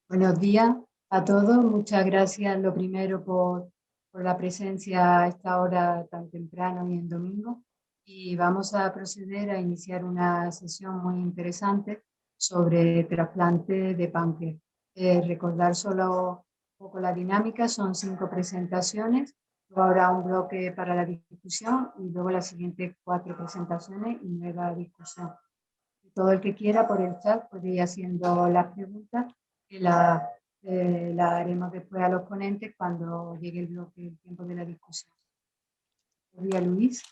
Buenos días a todos. Muchas gracias, lo primero, por la presencia a esta hora tan temprano y en domingo. Y vamos a proceder a iniciar una sesión muy interesante sobre trasplante de páncreas. Recordar solo un poco la dinámica: son 5 presentaciones, luego habrá un bloque para la discusión y luego las siguientes 4 presentaciones y nueva discusión. Todo el que quiera por el chat puede ir haciendo las preguntas que la haremos después a los ponentes cuando llegue el tiempo de la discusión. Buenos días, Luis.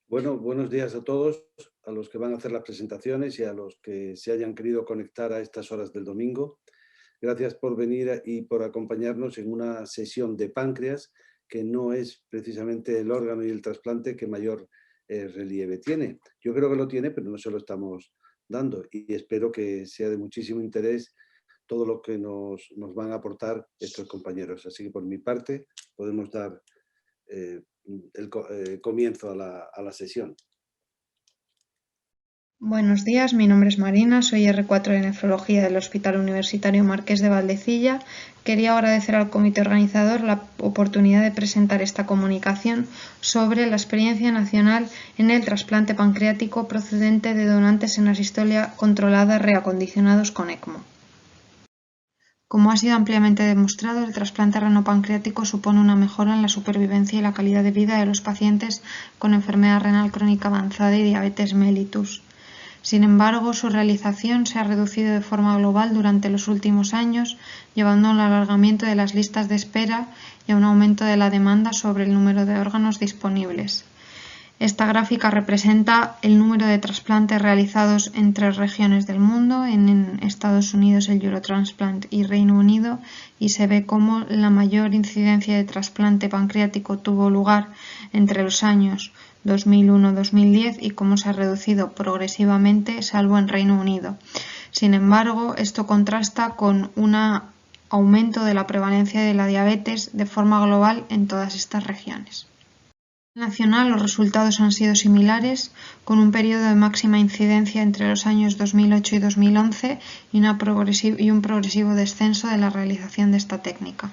Bueno, buenos días a todos, a los que van a hacer las presentaciones y a los que se hayan querido conectar a estas horas del domingo. Gracias por venir y por acompañarnos en una sesión de páncreas que no es precisamente el órgano y el trasplante que mayor relieve tiene. Yo creo que lo tiene, pero no se lo estamos dando, y espero que sea de muchísimo interés todo lo que nos van a aportar estos compañeros. Así que por mi parte podemos dar el comienzo a la sesión. Buenos días, mi nombre es Marina, soy R4 de Nefrología del Hospital Universitario Marqués de Valdecilla. Quería agradecer al comité organizador la oportunidad de presentar esta comunicación sobre la experiencia nacional en el trasplante pancreático procedente de donantes en asistolia controlada reacondicionados con ECMO. Como ha sido ampliamente demostrado, el trasplante renopancreático supone una mejora en la supervivencia y la calidad de vida de los pacientes con enfermedad renal crónica avanzada y diabetes mellitus. Sin embargo, su realización se ha reducido de forma global durante los últimos años, llevando a un alargamiento de las listas de espera y a un aumento de la demanda sobre el número de órganos disponibles. Esta gráfica representa el número de trasplantes realizados en 3 regiones del mundo, en Estados Unidos el Eurotransplant y Reino Unido, y se ve cómo la mayor incidencia de trasplante pancreático tuvo lugar entre los años 2001-2010 y cómo se ha reducido progresivamente, salvo en Reino Unido. Sin embargo, esto contrasta con un aumento de la prevalencia de la diabetes de forma global en todas estas regiones. A nivel nacional, los resultados han sido similares, con un periodo de máxima incidencia entre los años 2008 y 2011 y un progresivo descenso de la realización de esta técnica.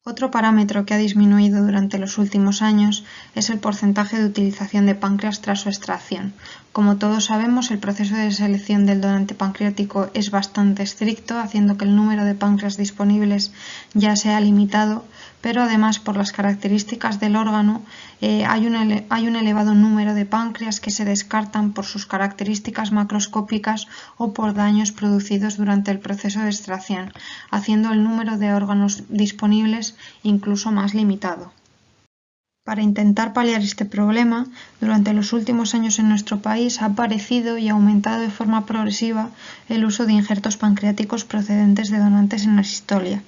Otro parámetro que ha disminuido durante los últimos años es el porcentaje de utilización de páncreas tras su extracción. Como todos sabemos, el proceso de selección del donante pancreático es bastante estricto, haciendo que el número de páncreas disponibles ya sea limitado, pero además por las características del órgano hay un elevado número de páncreas que se descartan por sus características macroscópicas o por daños producidos durante el proceso de extracción, haciendo el número de órganos disponibles incluso más limitado. Para intentar paliar este problema, durante los últimos años en nuestro país ha aparecido y aumentado de forma progresiva el uso de injertos pancreáticos procedentes de donantes en asistolia.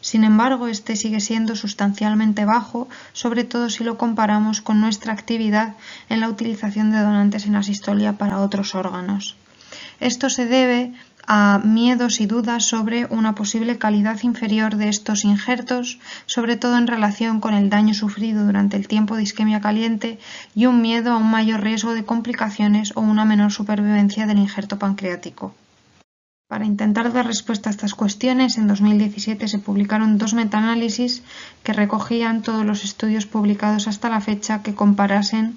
Sin embargo, este sigue siendo sustancialmente bajo, sobre todo si lo comparamos con nuestra actividad en la utilización de donantes en asistolia para otros órganos. Esto se debe a miedos y dudas sobre una posible calidad inferior de estos injertos, sobre todo en relación con el daño sufrido durante el tiempo de isquemia caliente, y un miedo a un mayor riesgo de complicaciones o una menor supervivencia del injerto pancreático. Para intentar dar respuesta a estas cuestiones, en 2017 se publicaron 2 metaanálisis que recogían todos los estudios publicados hasta la fecha que comparasen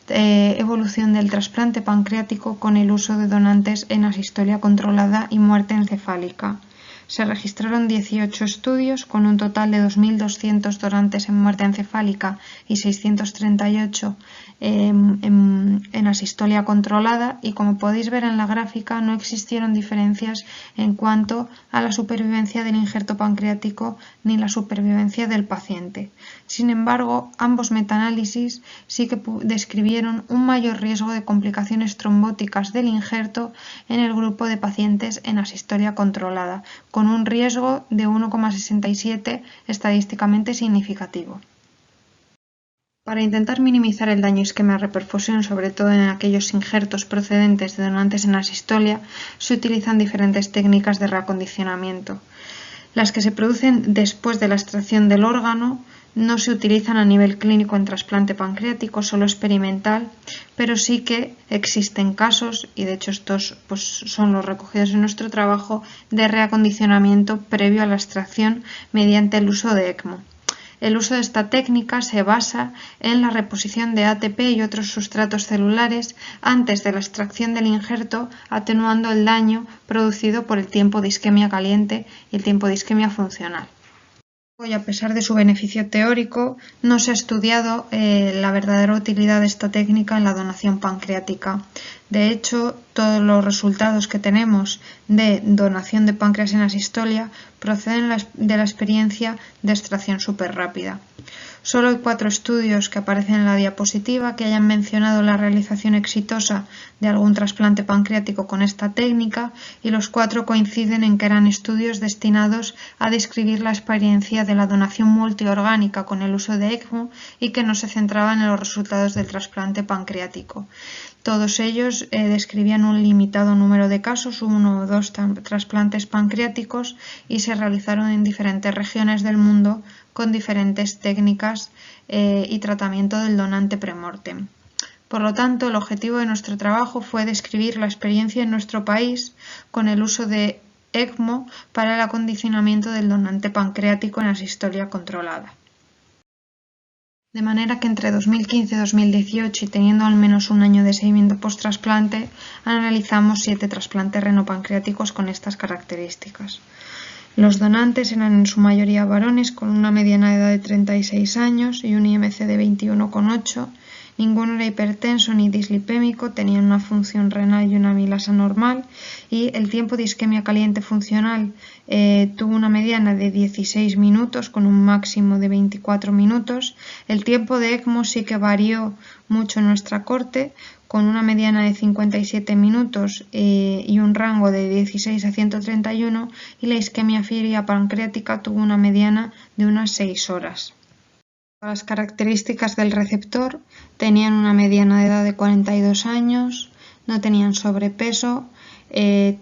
evolución del trasplante pancreático con el uso de donantes en asistolia controlada y muerte encefálica. Se registraron 18 estudios con un total de 2.200 donantes en muerte encefálica y 638 en asistolia controlada, y como podéis ver en la gráfica no existieron diferencias en cuanto a la supervivencia del injerto pancreático ni la supervivencia del paciente. Sin embargo, ambos metaanálisis sí que describieron un mayor riesgo de complicaciones trombóticas del injerto en el grupo de pacientes en asistolia controlada, con un riesgo de 1,67 estadísticamente significativo. Para intentar minimizar el daño isquemia-reperfusión, sobre todo en aquellos injertos procedentes de donantes en asistolia, se utilizan diferentes técnicas de reacondicionamiento. Las que se producen después de la extracción del órgano no se utilizan a nivel clínico en trasplante pancreático, solo experimental, pero sí que existen casos, y de hecho estos pues, son los recogidos en nuestro trabajo, de reacondicionamiento previo a la extracción mediante el uso de ECMO. El uso de esta técnica se basa en la reposición de ATP y otros sustratos celulares antes de la extracción del injerto, atenuando el daño producido por el tiempo de isquemia caliente y el tiempo de isquemia funcional. Y a pesar de su beneficio teórico, no se ha estudiado la verdadera utilidad de esta técnica en la donación pancreática. De hecho, todos los resultados que tenemos de donación de páncreas en asistolia proceden de la experiencia de extracción superrápida. Solo hay 4 estudios que aparecen en la diapositiva que hayan mencionado la realización exitosa de algún trasplante pancreático con esta técnica, y los 4 coinciden en que eran estudios destinados a describir la experiencia de la donación multiorgánica con el uso de ECMO y que no se centraban en los resultados del trasplante pancreático. Todos ellos describían un limitado número de casos, 1 o 2 trasplantes pancreáticos, y se realizaron en diferentes regiones del mundo con diferentes técnicas y tratamiento del donante premortem. Por lo tanto, el objetivo de nuestro trabajo fue describir la experiencia en nuestro país con el uso de ECMO para el acondicionamiento del donante pancreático en asistolia controlada. De manera que entre 2015 y 2018, y teniendo al menos un año de seguimiento post-trasplante, analizamos 7 trasplantes renopancreáticos con estas características. Los donantes eran en su mayoría varones con una mediana de edad de 36 años y un IMC de 21,8. Ninguno era hipertenso ni dislipémico, tenían una función renal y una amilasa normal, y el tiempo de isquemia caliente funcional tuvo una mediana de 16 minutos con un máximo de 24 minutos. El tiempo de ECMO sí que varió mucho en nuestra corte, con una mediana de 57 minutos y un rango de 16 a 131, y la isquemia fibria pancreática tuvo una mediana de unas 6 horas. Las características del receptor: tenían una mediana de edad de 42 años, no tenían sobrepeso,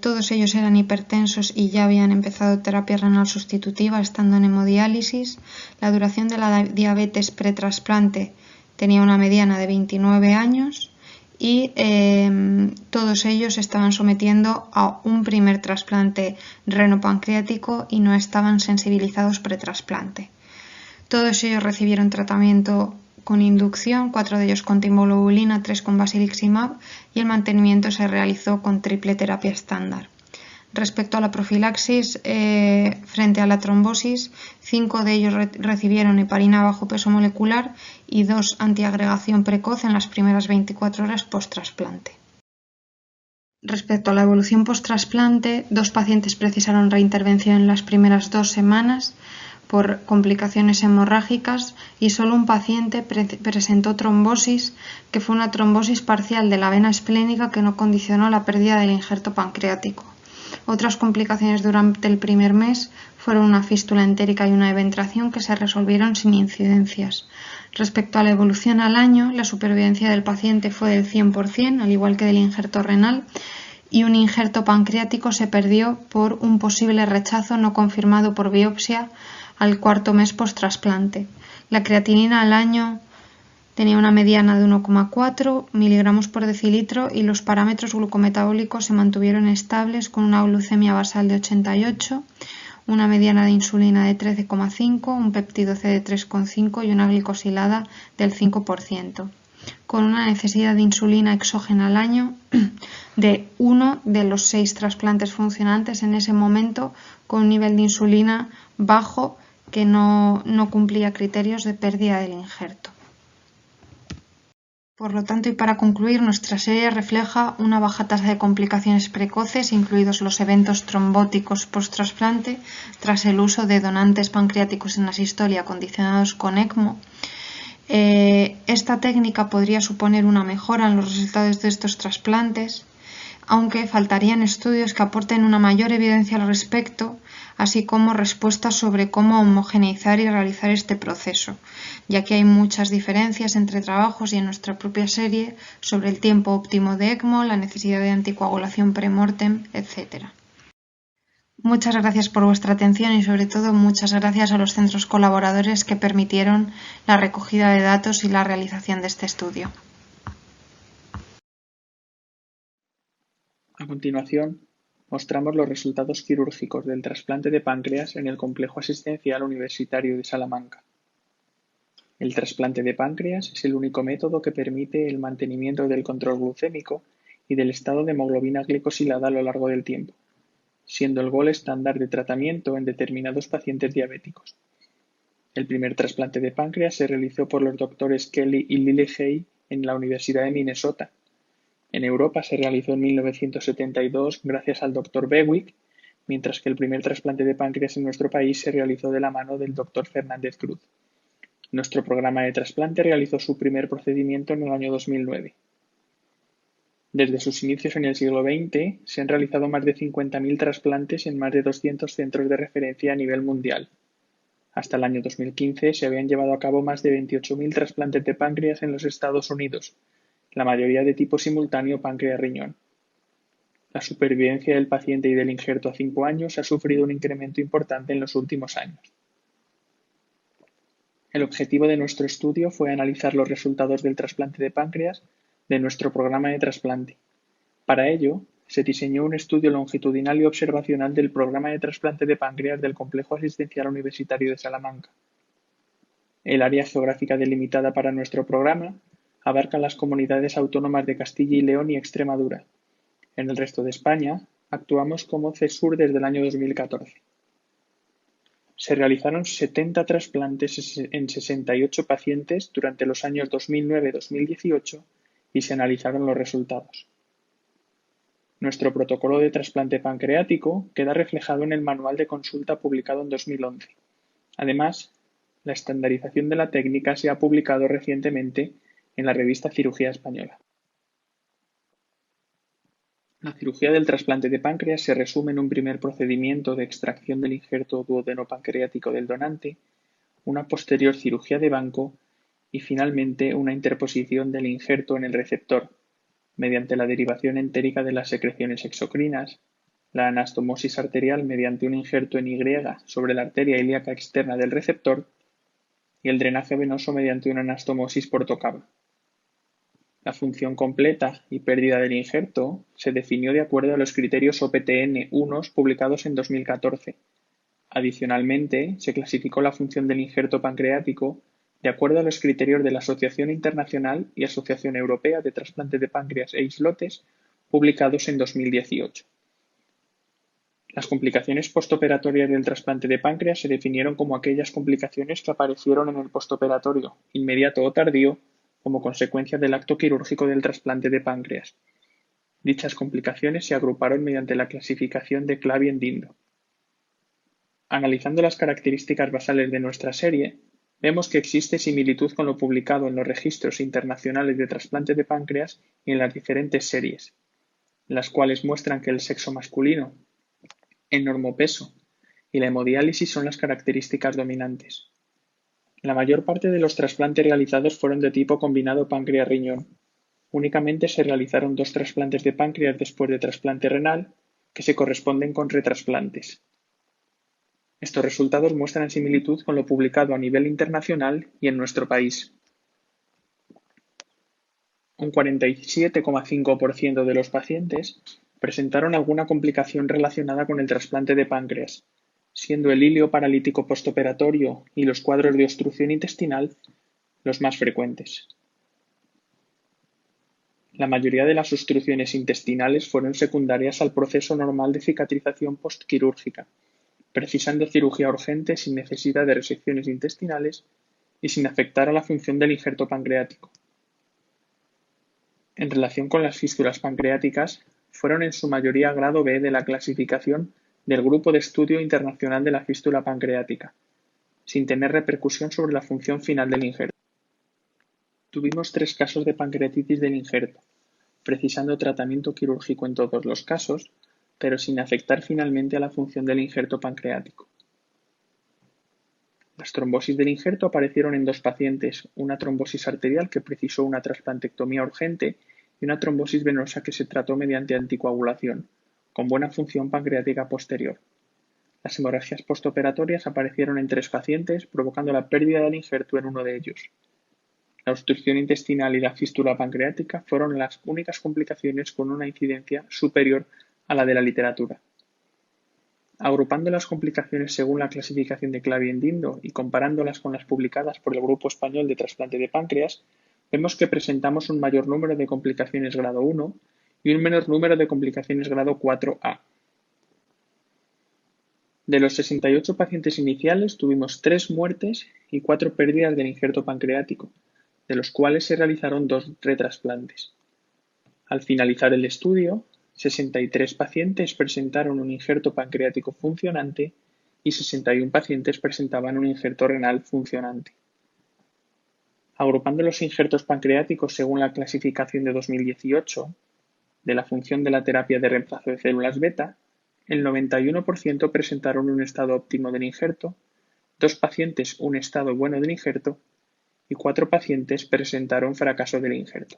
todos ellos eran hipertensos y ya habían empezado terapia renal sustitutiva estando en hemodiálisis. La duración de la diabetes pretrasplante tenía una mediana de 29 años y todos ellos estaban sometiendo a un primer trasplante renopancreático y no estaban sensibilizados pretrasplante. Todos ellos recibieron tratamiento con inducción, 4 de ellos con timolobulina, 3 con basiliximab, y el mantenimiento se realizó con triple terapia estándar. Respecto a la profilaxis frente a la trombosis, 5 de ellos recibieron heparina bajo peso molecular y 2 antiagregación precoz en las primeras 24 horas post-trasplante. Respecto a la evolución post-trasplante, 2 pacientes precisaron reintervención en las primeras 2 semanas por complicaciones hemorrágicas, y solo un paciente presentó trombosis, que fue una trombosis parcial de la vena esplénica que no condicionó la pérdida del injerto pancreático. Otras complicaciones durante el primer mes fueron una fístula entérica y una eventración que se resolvieron sin incidencias. Respecto a la evolución al año, la supervivencia del paciente fue del 100%, al igual que del injerto renal, y un injerto pancreático se perdió por un posible rechazo no confirmado por biopsia al 4.º mes post-trasplante. La creatinina al año tenía una mediana de 1,4 miligramos por decilitro y los parámetros glucometabólicos se mantuvieron estables, con una glucemia basal de 88, una mediana de insulina de 13,5, un péptido C de 3,5 y una glicosilada del 5%, con una necesidad de insulina exógena al año de 1 de los 6 trasplantes funcionantes en ese momento, con un nivel de insulina bajo que no cumplía criterios de pérdida del injerto. Por lo tanto, y para concluir, nuestra serie refleja una baja tasa de complicaciones precoces, incluidos los eventos trombóticos post-trasplante, tras el uso de donantes pancreáticos en asistolia condicionados con ECMO. Esta técnica podría suponer una mejora en los resultados de estos trasplantes, aunque faltarían estudios que aporten una mayor evidencia al respecto, así como respuestas sobre cómo homogeneizar y realizar este proceso, ya que hay muchas diferencias entre trabajos y en nuestra propia serie sobre el tiempo óptimo de ECMO, la necesidad de anticoagulación premortem, etc. Muchas gracias por vuestra atención y sobre todo muchas gracias a los centros colaboradores que permitieron la recogida de datos y la realización de este estudio. A continuación, mostramos los resultados quirúrgicos del trasplante de páncreas en el Complejo Asistencial Universitario de Salamanca. El trasplante de páncreas es el único método que permite el mantenimiento del control glucémico y del estado de hemoglobina glicosilada a lo largo del tiempo, siendo el gold estándar de tratamiento en determinados pacientes diabéticos. El primer trasplante de páncreas se realizó por los doctores Kelly y Lily Hay en la Universidad de Minnesota. En Europa se realizó en 1972 gracias al Dr. Bewick, mientras que el primer trasplante de páncreas en nuestro país se realizó de la mano del Dr. Fernández Cruz. Nuestro programa de trasplante realizó su primer procedimiento en el año 2009. Desde sus inicios en el siglo XX, se han realizado más de 50.000 trasplantes en más de 200 centros de referencia a nivel mundial. Hasta el año 2015 se habían llevado a cabo más de 28.000 trasplantes de páncreas en los Estados Unidos, la mayoría de tipo simultáneo páncreas-riñón. La supervivencia del paciente y del injerto a 5 años ha sufrido un incremento importante en los últimos años. El objetivo de nuestro estudio fue analizar los resultados del trasplante de páncreas de nuestro programa de trasplante. Para ello, se diseñó un estudio longitudinal y observacional del programa de trasplante de páncreas del Complejo Asistencial Universitario de Salamanca. El área geográfica delimitada para nuestro programa abarca las comunidades autónomas de Castilla y León y Extremadura. En el resto de España, actuamos como CESUR desde el año 2014. Se realizaron 70 trasplantes en 68 pacientes durante los años 2009-2018 y se analizaron los resultados. Nuestro protocolo de trasplante pancreático queda reflejado en el manual de consulta publicado en 2011. Además, la estandarización de la técnica se ha publicado recientemente en la revista Cirugía Española. La cirugía del trasplante de páncreas se resume en un primer procedimiento de extracción del injerto duodeno-pancreático del donante, una posterior cirugía de banco y finalmente una interposición del injerto en el receptor, mediante la derivación entérica de las secreciones exocrinas, la anastomosis arterial mediante un injerto en Y sobre la arteria ilíaca externa del receptor y el drenaje venoso mediante una anastomosis por tocaba. La función completa y pérdida del injerto se definió de acuerdo a los criterios OPTN-1 publicados en 2014. Adicionalmente, se clasificó la función del injerto pancreático de acuerdo a los criterios de la Asociación Internacional y Asociación Europea de Trasplante de Páncreas e Islotes, publicados en 2018. Las complicaciones postoperatorias del trasplante de páncreas se definieron como aquellas complicaciones que aparecieron en el postoperatorio, inmediato o tardío, como consecuencia del acto quirúrgico del trasplante de páncreas. Dichas complicaciones se agruparon mediante la clasificación de Clavien-Dindo. Analizando las características basales de nuestra serie, vemos que existe similitud con lo publicado en los registros internacionales de trasplante de páncreas y en las diferentes series, las cuales muestran que el sexo masculino, el normopeso y la hemodiálisis son las características dominantes. La mayor parte de los trasplantes realizados fueron de tipo combinado páncreas-riñón. Únicamente se realizaron 2 trasplantes de páncreas después de trasplante renal, que se corresponden con retrasplantes. Estos resultados muestran similitud con lo publicado a nivel internacional y en nuestro país. Un 47,5% de los pacientes presentaron alguna complicación relacionada con el trasplante de páncreas, siendo el hilio paralítico postoperatorio y los cuadros de obstrucción intestinal los más frecuentes. La mayoría de las obstrucciones intestinales fueron secundarias al proceso normal de cicatrización postquirúrgica, precisando cirugía urgente sin necesidad de resecciones intestinales y sin afectar a la función del injerto pancreático. En relación con las fístulas pancreáticas, fueron en su mayoría grado B de la clasificación del Grupo de Estudio Internacional de la Fístula Pancreática, sin tener repercusión sobre la función final del injerto. Tuvimos 3 casos de pancreatitis del injerto, precisando tratamiento quirúrgico en todos los casos, pero sin afectar finalmente a la función del injerto pancreático. Las trombosis del injerto aparecieron en 2 pacientes, una trombosis arterial que precisó una trasplantectomía urgente y una trombosis venosa que se trató mediante anticoagulación, con buena función pancreática posterior. Las hemorragias postoperatorias aparecieron en 3 pacientes, provocando la pérdida del injerto en uno de ellos. La obstrucción intestinal y la fístula pancreática fueron las únicas complicaciones con una incidencia superior a la de la literatura. Agrupando las complicaciones según la clasificación de Clavien-Dindo y comparándolas con las publicadas por el Grupo Español de Trasplante de Páncreas, vemos que presentamos un mayor número de complicaciones grado 1 y un menor número de complicaciones grado 4A. De los 68 pacientes iniciales tuvimos 3 muertes y 4 pérdidas del injerto pancreático, de los cuales se realizaron 2 retrasplantes. Al finalizar el estudio, 63 pacientes presentaron un injerto pancreático funcionante y 61 pacientes presentaban un injerto renal funcionante. Agrupando los injertos pancreáticos según la clasificación de 2018 de la función de la terapia de reemplazo de células beta, el 91% presentaron un estado óptimo del injerto, 2 pacientes un estado bueno del injerto y 4 pacientes presentaron fracaso del injerto.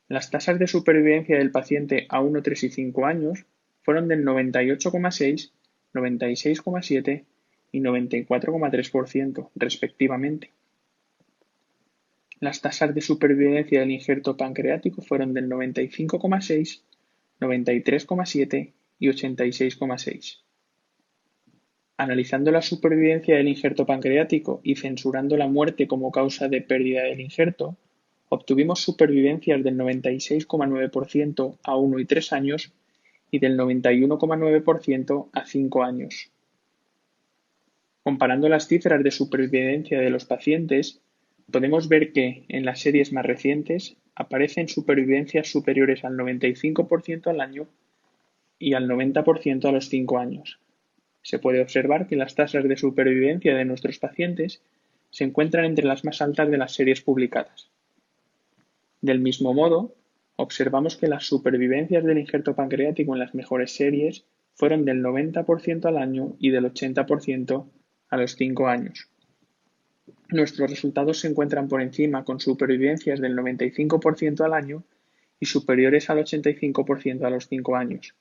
Las tasas de supervivencia del paciente a 1, 3 y 5 años fueron del 98,6, 96,7 y 94,3% respectivamente. Las tasas de supervivencia del injerto pancreático fueron del 95,6, 93,7 y 86,6. Analizando la supervivencia del injerto pancreático y censurando la muerte como causa de pérdida del injerto, obtuvimos supervivencias del 96,9% a 1 y 3 años y del 91,9% a 5 años. Comparando las cifras de supervivencia de los pacientes, podemos ver que, en las series más recientes, aparecen supervivencias superiores al 95% al año y al 90% a los 5 años. Se puede observar que las tasas de supervivencia de nuestros pacientes se encuentran entre las más altas de las series publicadas. Del mismo modo, observamos que las supervivencias del injerto pancreático en las mejores series fueron del 90% al año y del 80% a los 5 años. Nuestros resultados se encuentran por encima con supervivencias del 95% al año y superiores al 85% a los 5 años.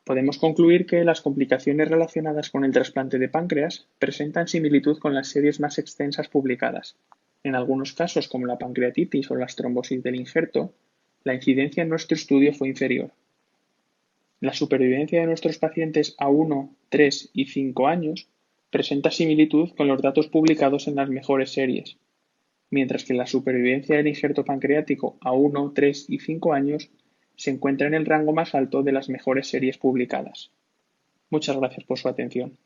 Podemos concluir que las complicaciones relacionadas con el trasplante de páncreas presentan similitud con las series más extensas publicadas. En algunos casos, como la pancreatitis o las trombosis del injerto, la incidencia en nuestro estudio fue inferior. La supervivencia de nuestros pacientes a 1, 3 y 5 años presenta similitud con los datos publicados en las mejores series, mientras que la supervivencia del injerto pancreático a 1, 3 y 5 años se encuentra en el rango más alto de las mejores series publicadas. Muchas gracias por su atención.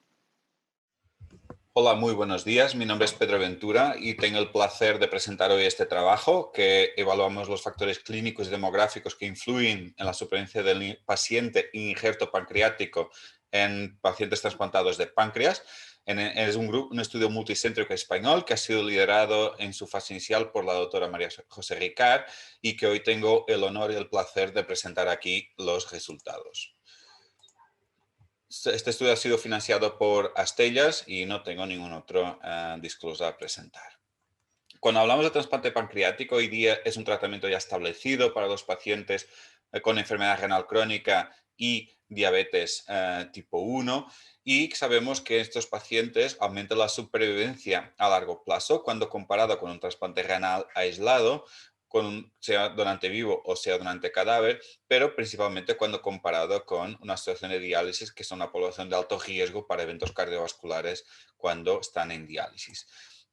Hola, muy buenos días. Mi nombre es Pedro Ventura y tengo el placer de presentar hoy este trabajo que evaluamos los factores clínicos y demográficos que influyen en la supervivencia del paciente injerto pancreático en pacientes trasplantados de páncreas. Es un estudio multicéntrico español que ha sido liderado en su fase inicial por la doctora María José Ricard y que hoy tengo el honor y el placer de presentar aquí los resultados. Este estudio ha sido financiado por Astellas y no tengo ningún otro disclosure a presentar. Cuando hablamos de trasplante pancreático, hoy día es un tratamiento ya establecido para los pacientes con enfermedad renal crónica y diabetes tipo 1 y sabemos que estos pacientes aumentan la supervivencia a largo plazo cuando comparado con un trasplante renal aislado, sea donante vivo o sea donante cadáver, pero principalmente cuando comparado con una situación de diálisis, que es una población de alto riesgo para eventos cardiovasculares cuando están en diálisis.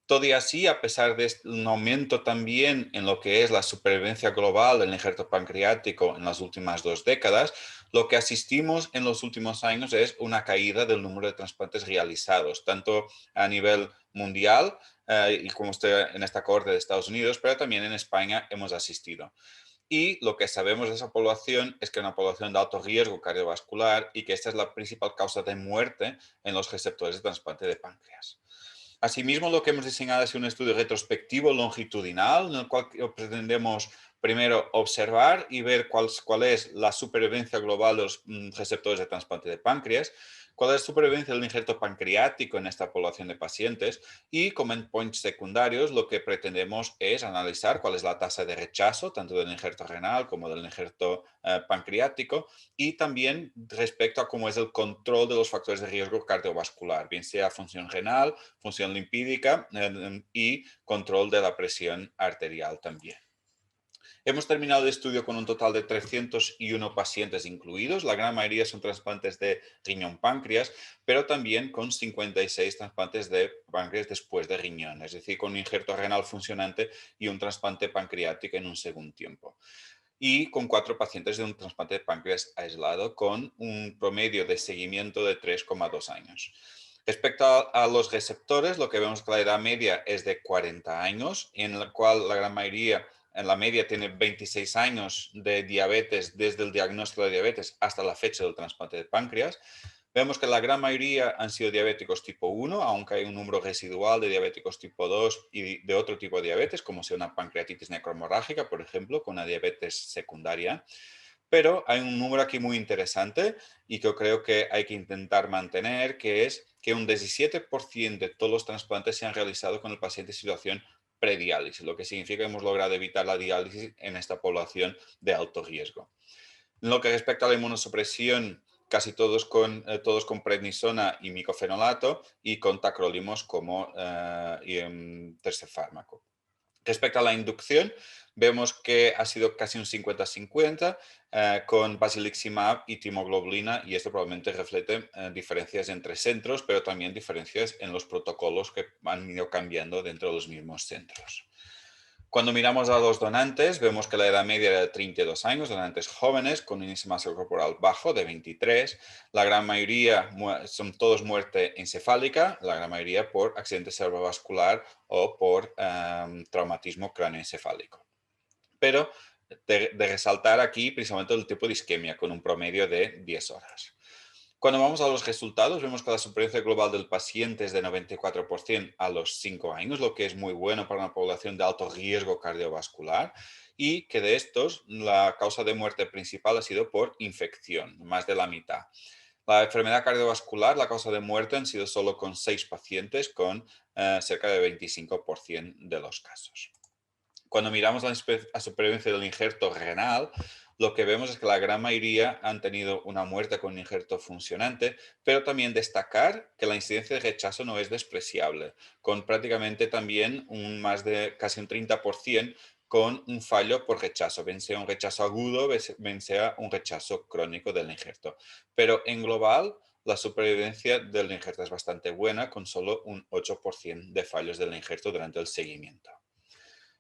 Todo y así, a pesar de un aumento también en lo que es la supervivencia global del injerto pancreático en las últimas 2 décadas, lo que asistimos en los últimos años es una caída del número de trasplantes realizados, tanto a nivel mundial y como en esta cohorte de Estados Unidos, pero también en España hemos asistido. Y lo que sabemos de esa población es que es una población de alto riesgo cardiovascular y que esta es la principal causa de muerte en los receptores de trasplante de páncreas. Asimismo, lo que hemos diseñado es un estudio retrospectivo longitudinal en el cual pretendemos primero observar y ver cuál es la supervivencia global de los receptores de trasplante de páncreas. cuál es la supervivencia del injerto pancreático en esta población de pacientes y como endpoints secundarios lo que pretendemos es analizar cuál es la tasa de rechazo tanto del injerto renal como del injerto pancreático y también respecto a cómo es el control de los factores de riesgo cardiovascular, bien sea función renal, función lipídica y control de la presión arterial también. Hemos terminado el estudio con un total de 301 pacientes incluidos. La gran mayoría son trasplantes de riñón-páncreas, pero también con 56 trasplantes de páncreas después de riñón, es decir, con un injerto renal funcionante y un trasplante pancreático en un segundo tiempo. Y con 4 pacientes de un trasplante de páncreas aislado con un promedio de seguimiento de 3,2 años. Respecto a los receptores, lo que vemos es que la edad media es de 40 años, en la cual la gran mayoría, en la media, tiene 26 años de diabetes desde el diagnóstico de diabetes hasta la fecha del trasplante de páncreas. Vemos que la gran mayoría han sido diabéticos tipo 1, aunque hay un número residual de diabéticos tipo 2 y de otro tipo de diabetes, como sea una pancreatitis necromorrágica, por ejemplo, con una diabetes secundaria. Pero hay un número aquí muy interesante y que yo creo que hay que intentar mantener, que es que un 17% de todos los trasplantes se han realizado con el paciente en situación prediálisis, lo que significa que hemos logrado evitar la diálisis en esta población de alto riesgo. En lo que respecta a la inmunosupresión, casi todos con prednisona y micofenolato y con tacrolimus como tercer fármaco. Respecto a la inducción, vemos que ha sido casi un 50-50 con basiliximab y timoglobulina y esto probablemente refleje diferencias entre centros, pero también diferencias en los protocolos que han ido cambiando dentro de los mismos centros. Cuando miramos a los donantes, vemos que la edad media era de 32 años, donantes jóvenes con un índice de masa corporal bajo de 23. La gran mayoría son todos muerte encefálica, la gran mayoría por accidente cerebrovascular o por traumatismo cráneoencefálico. Pero de resaltar aquí principalmente el tipo de isquemia con un promedio de 10 horas. Cuando vamos a los resultados, vemos que la supervivencia global del paciente es de 94% a los 5 años, lo que es muy bueno para una población de alto riesgo cardiovascular y que de estos la causa de muerte principal ha sido por infección, más de la mitad. La enfermedad cardiovascular, la causa de muerte han sido solo con 6 pacientes, con cerca de 25% de los casos. Cuando miramos la supervivencia del injerto renal, lo que vemos es que la gran mayoría han tenido una muerte con un injerto funcionante, pero también destacar que la incidencia de rechazo no es despreciable, con prácticamente también más de casi un 30% con un fallo por rechazo, bien sea un rechazo agudo, bien sea un rechazo crónico del injerto. Pero en global, la supervivencia del injerto es bastante buena, con solo un 8% de fallos del injerto durante el seguimiento.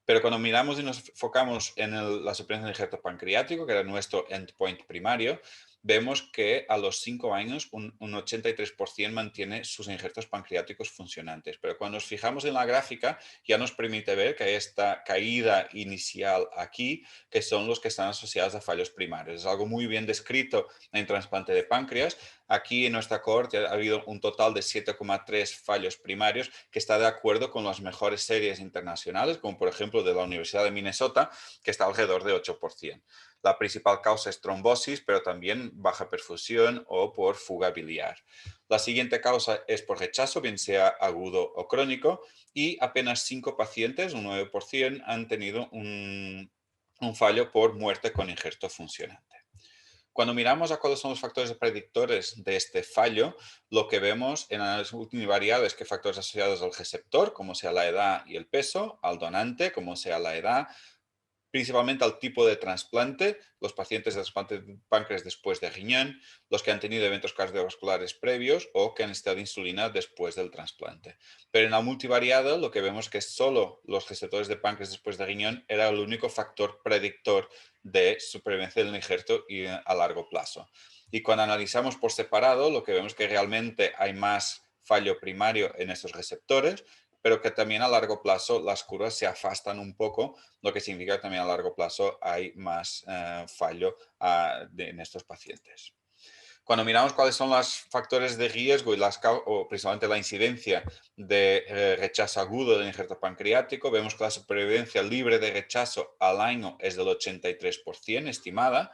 Pero cuando miramos y nos enfocamos en la supervivencia del injerto pancreático, que era nuestro endpoint primario, vemos que a los 5 años un 83% mantiene sus injertos pancreáticos funcionantes. Pero cuando nos fijamos en la gráfica, ya nos permite ver que hay esta caída inicial aquí, que son los que están asociados a fallos primarios. Es algo muy bien descrito en trasplante de páncreas. Aquí en nuestra cohorte ha habido un total de 7,3 fallos primarios que está de acuerdo con las mejores series internacionales, como por ejemplo de la Universidad de Minnesota, que está alrededor de 8%. La principal causa es trombosis, pero también baja perfusión o por fuga biliar. La siguiente causa es por rechazo, bien sea agudo o crónico, y apenas 5 pacientes, un 9%, han tenido un fallo por muerte con injerto funcionante. Cuando miramos a cuáles son los factores predictores de este fallo, lo que vemos en las multivariables que factores asociados al receptor, como sea la edad y el peso, al donante, como sea la edad, principalmente al tipo de trasplante, los pacientes de trasplante de páncreas después de riñón, los que han tenido eventos cardiovasculares previos o que han necesitado insulina después del trasplante. Pero en la multivariada lo que vemos es que solo los receptores de páncreas después de riñón era el único factor predictor de supervivencia del injerto y a largo plazo. Y cuando analizamos por separado, lo que vemos es que realmente hay más fallo primario en estos receptores, pero que también a largo plazo las curvas se afastan un poco, lo que significa que también a largo plazo hay más fallo en estos pacientes. Cuando miramos cuáles son los factores de riesgo o principalmente la incidencia de rechazo agudo del injerto pancreático, vemos que la supervivencia libre de rechazo al año es del 83% estimada,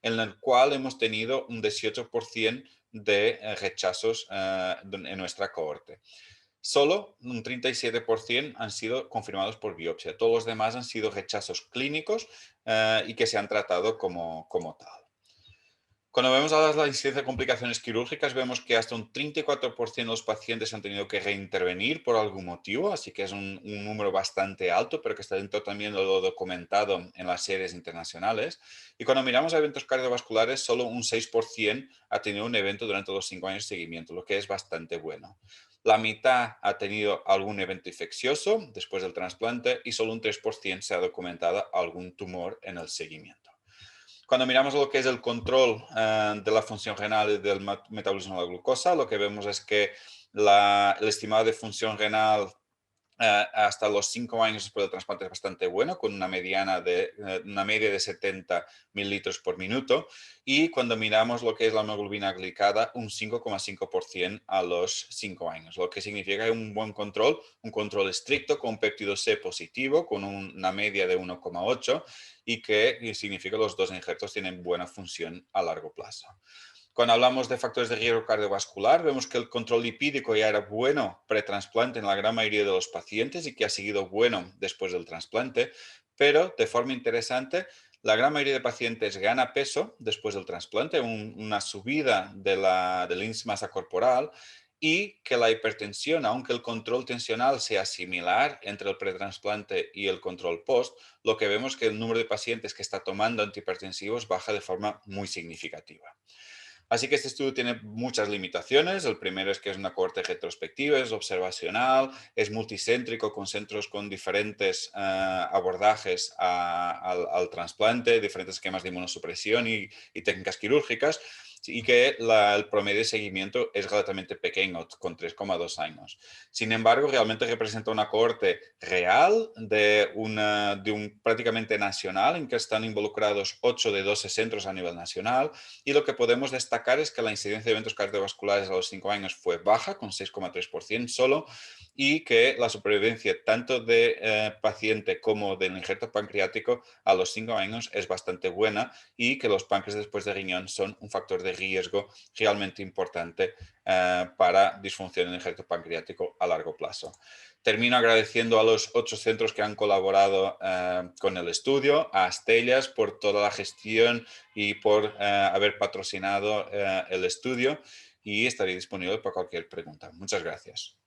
en el cual hemos tenido un 18% de rechazos en nuestra cohorte. Solo un 37% han sido confirmados por biopsia. Todos los demás han sido rechazos clínicos y que se han tratado como tal. Cuando vemos ahora la incidencia de complicaciones quirúrgicas, vemos que hasta un 34% de los pacientes han tenido que reintervenir por algún motivo, así que es un número bastante alto, pero que está dentro también de lo documentado en las series internacionales. Y cuando miramos a eventos cardiovasculares, solo un 6% ha tenido un evento durante los 5 años de seguimiento, lo que es bastante bueno. La mitad ha tenido algún evento infeccioso después del trasplante y solo un 3% se ha documentado algún tumor en el seguimiento. Cuando miramos lo que es el control de la función renal y del metabolismo de la glucosa, lo que vemos es que el estimado de función renal hasta los 5 años después del trasplante es bastante bueno, con una media de 70 mililitros por minuto. Y cuando miramos lo que es la hemoglobina glicada, un 5,5% a los 5 años, lo que significa un buen control, un control estricto con péptido C positivo, con una media de 1,8 y que significa que los 2 injertos tienen buena función a largo plazo. Cuando hablamos de factores de riesgo cardiovascular, vemos que el control lipídico ya era bueno pretrasplante en la gran mayoría de los pacientes y que ha seguido bueno después del trasplante, pero de forma interesante, la gran mayoría de pacientes gana peso después del trasplante, una subida del índice masa corporal, y que la hipertensión, aunque el control tensional sea similar entre el pretrasplante y el control post, lo que vemos es que el número de pacientes que está tomando antihipertensivos baja de forma muy significativa. Así que este estudio tiene muchas limitaciones. El primero es que es una cohorte retrospectiva, es observacional, es multicéntrico con centros con diferentes abordajes al trasplante, diferentes esquemas de inmunosupresión y técnicas quirúrgicas, y que el promedio de seguimiento es relativamente pequeño, con 3,2 años. Sin embargo, realmente representa una cohorte real de un prácticamente nacional, en que están involucrados 8 de 12 centros a nivel nacional, y lo que podemos destacar es que la incidencia de eventos cardiovasculares a los 5 años fue baja, con 6,3% solo, y que la supervivencia tanto de paciente como del injerto pancreático a los 5 años es bastante buena, y que los páncreas después de riñón son un factor de riesgo realmente importante para disfunción del injerto pancreático a largo plazo. Termino agradeciendo a los 8 centros que han colaborado con el estudio, a Astellas por toda la gestión y por haber patrocinado el estudio, y estaré disponible para cualquier pregunta. Muchas gracias.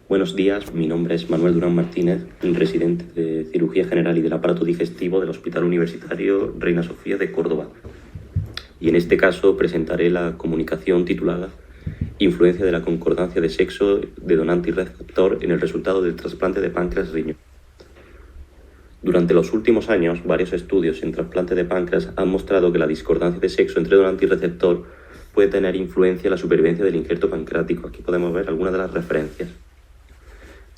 Buenos días, mi nombre es Manuel Durán Martínez, residente de Cirugía General y del Aparato Digestivo del Hospital Universitario Reina Sofía de Córdoba. Y en este caso presentaré la comunicación titulada Influencia de la concordancia de sexo de donante y receptor en el resultado del trasplante de páncreas-riñón. Durante los últimos años, varios estudios en trasplante de páncreas han mostrado que la discordancia de sexo entre donante y receptor puede tener influencia en la supervivencia del injerto pancreático. Aquí podemos ver algunas de las referencias.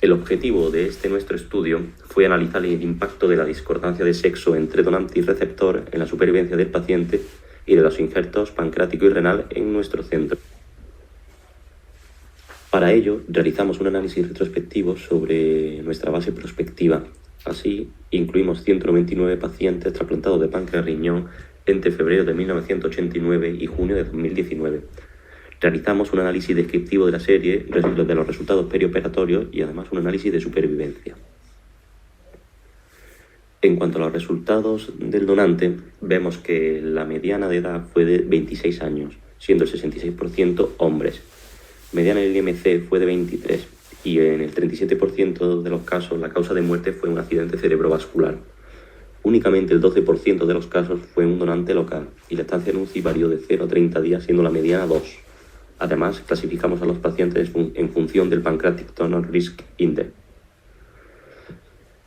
El objetivo de nuestro estudio fue analizar el impacto de la discordancia de sexo entre donante y receptor en la supervivencia del paciente y de los injertos pancreático y renal en nuestro centro. Para ello, realizamos un análisis retrospectivo sobre nuestra base prospectiva. Así, incluimos 199 pacientes trasplantados de páncreas-riñón entre febrero de 1989 y junio de 2019. Realizamos un análisis descriptivo de la serie, de los resultados perioperatorios y además un análisis de supervivencia. En cuanto a los resultados del donante, vemos que la mediana de edad fue de 26 años, siendo el 66% hombres. Mediana del IMC fue de 23 y en el 37% de los casos la causa de muerte fue un accidente cerebrovascular. Únicamente el 12% de los casos fue un donante local y la estancia en UCI varió de 0 a 30 días, siendo la mediana 2. Además, clasificamos a los pacientes en función del Pancreatic Tumor Risk Index.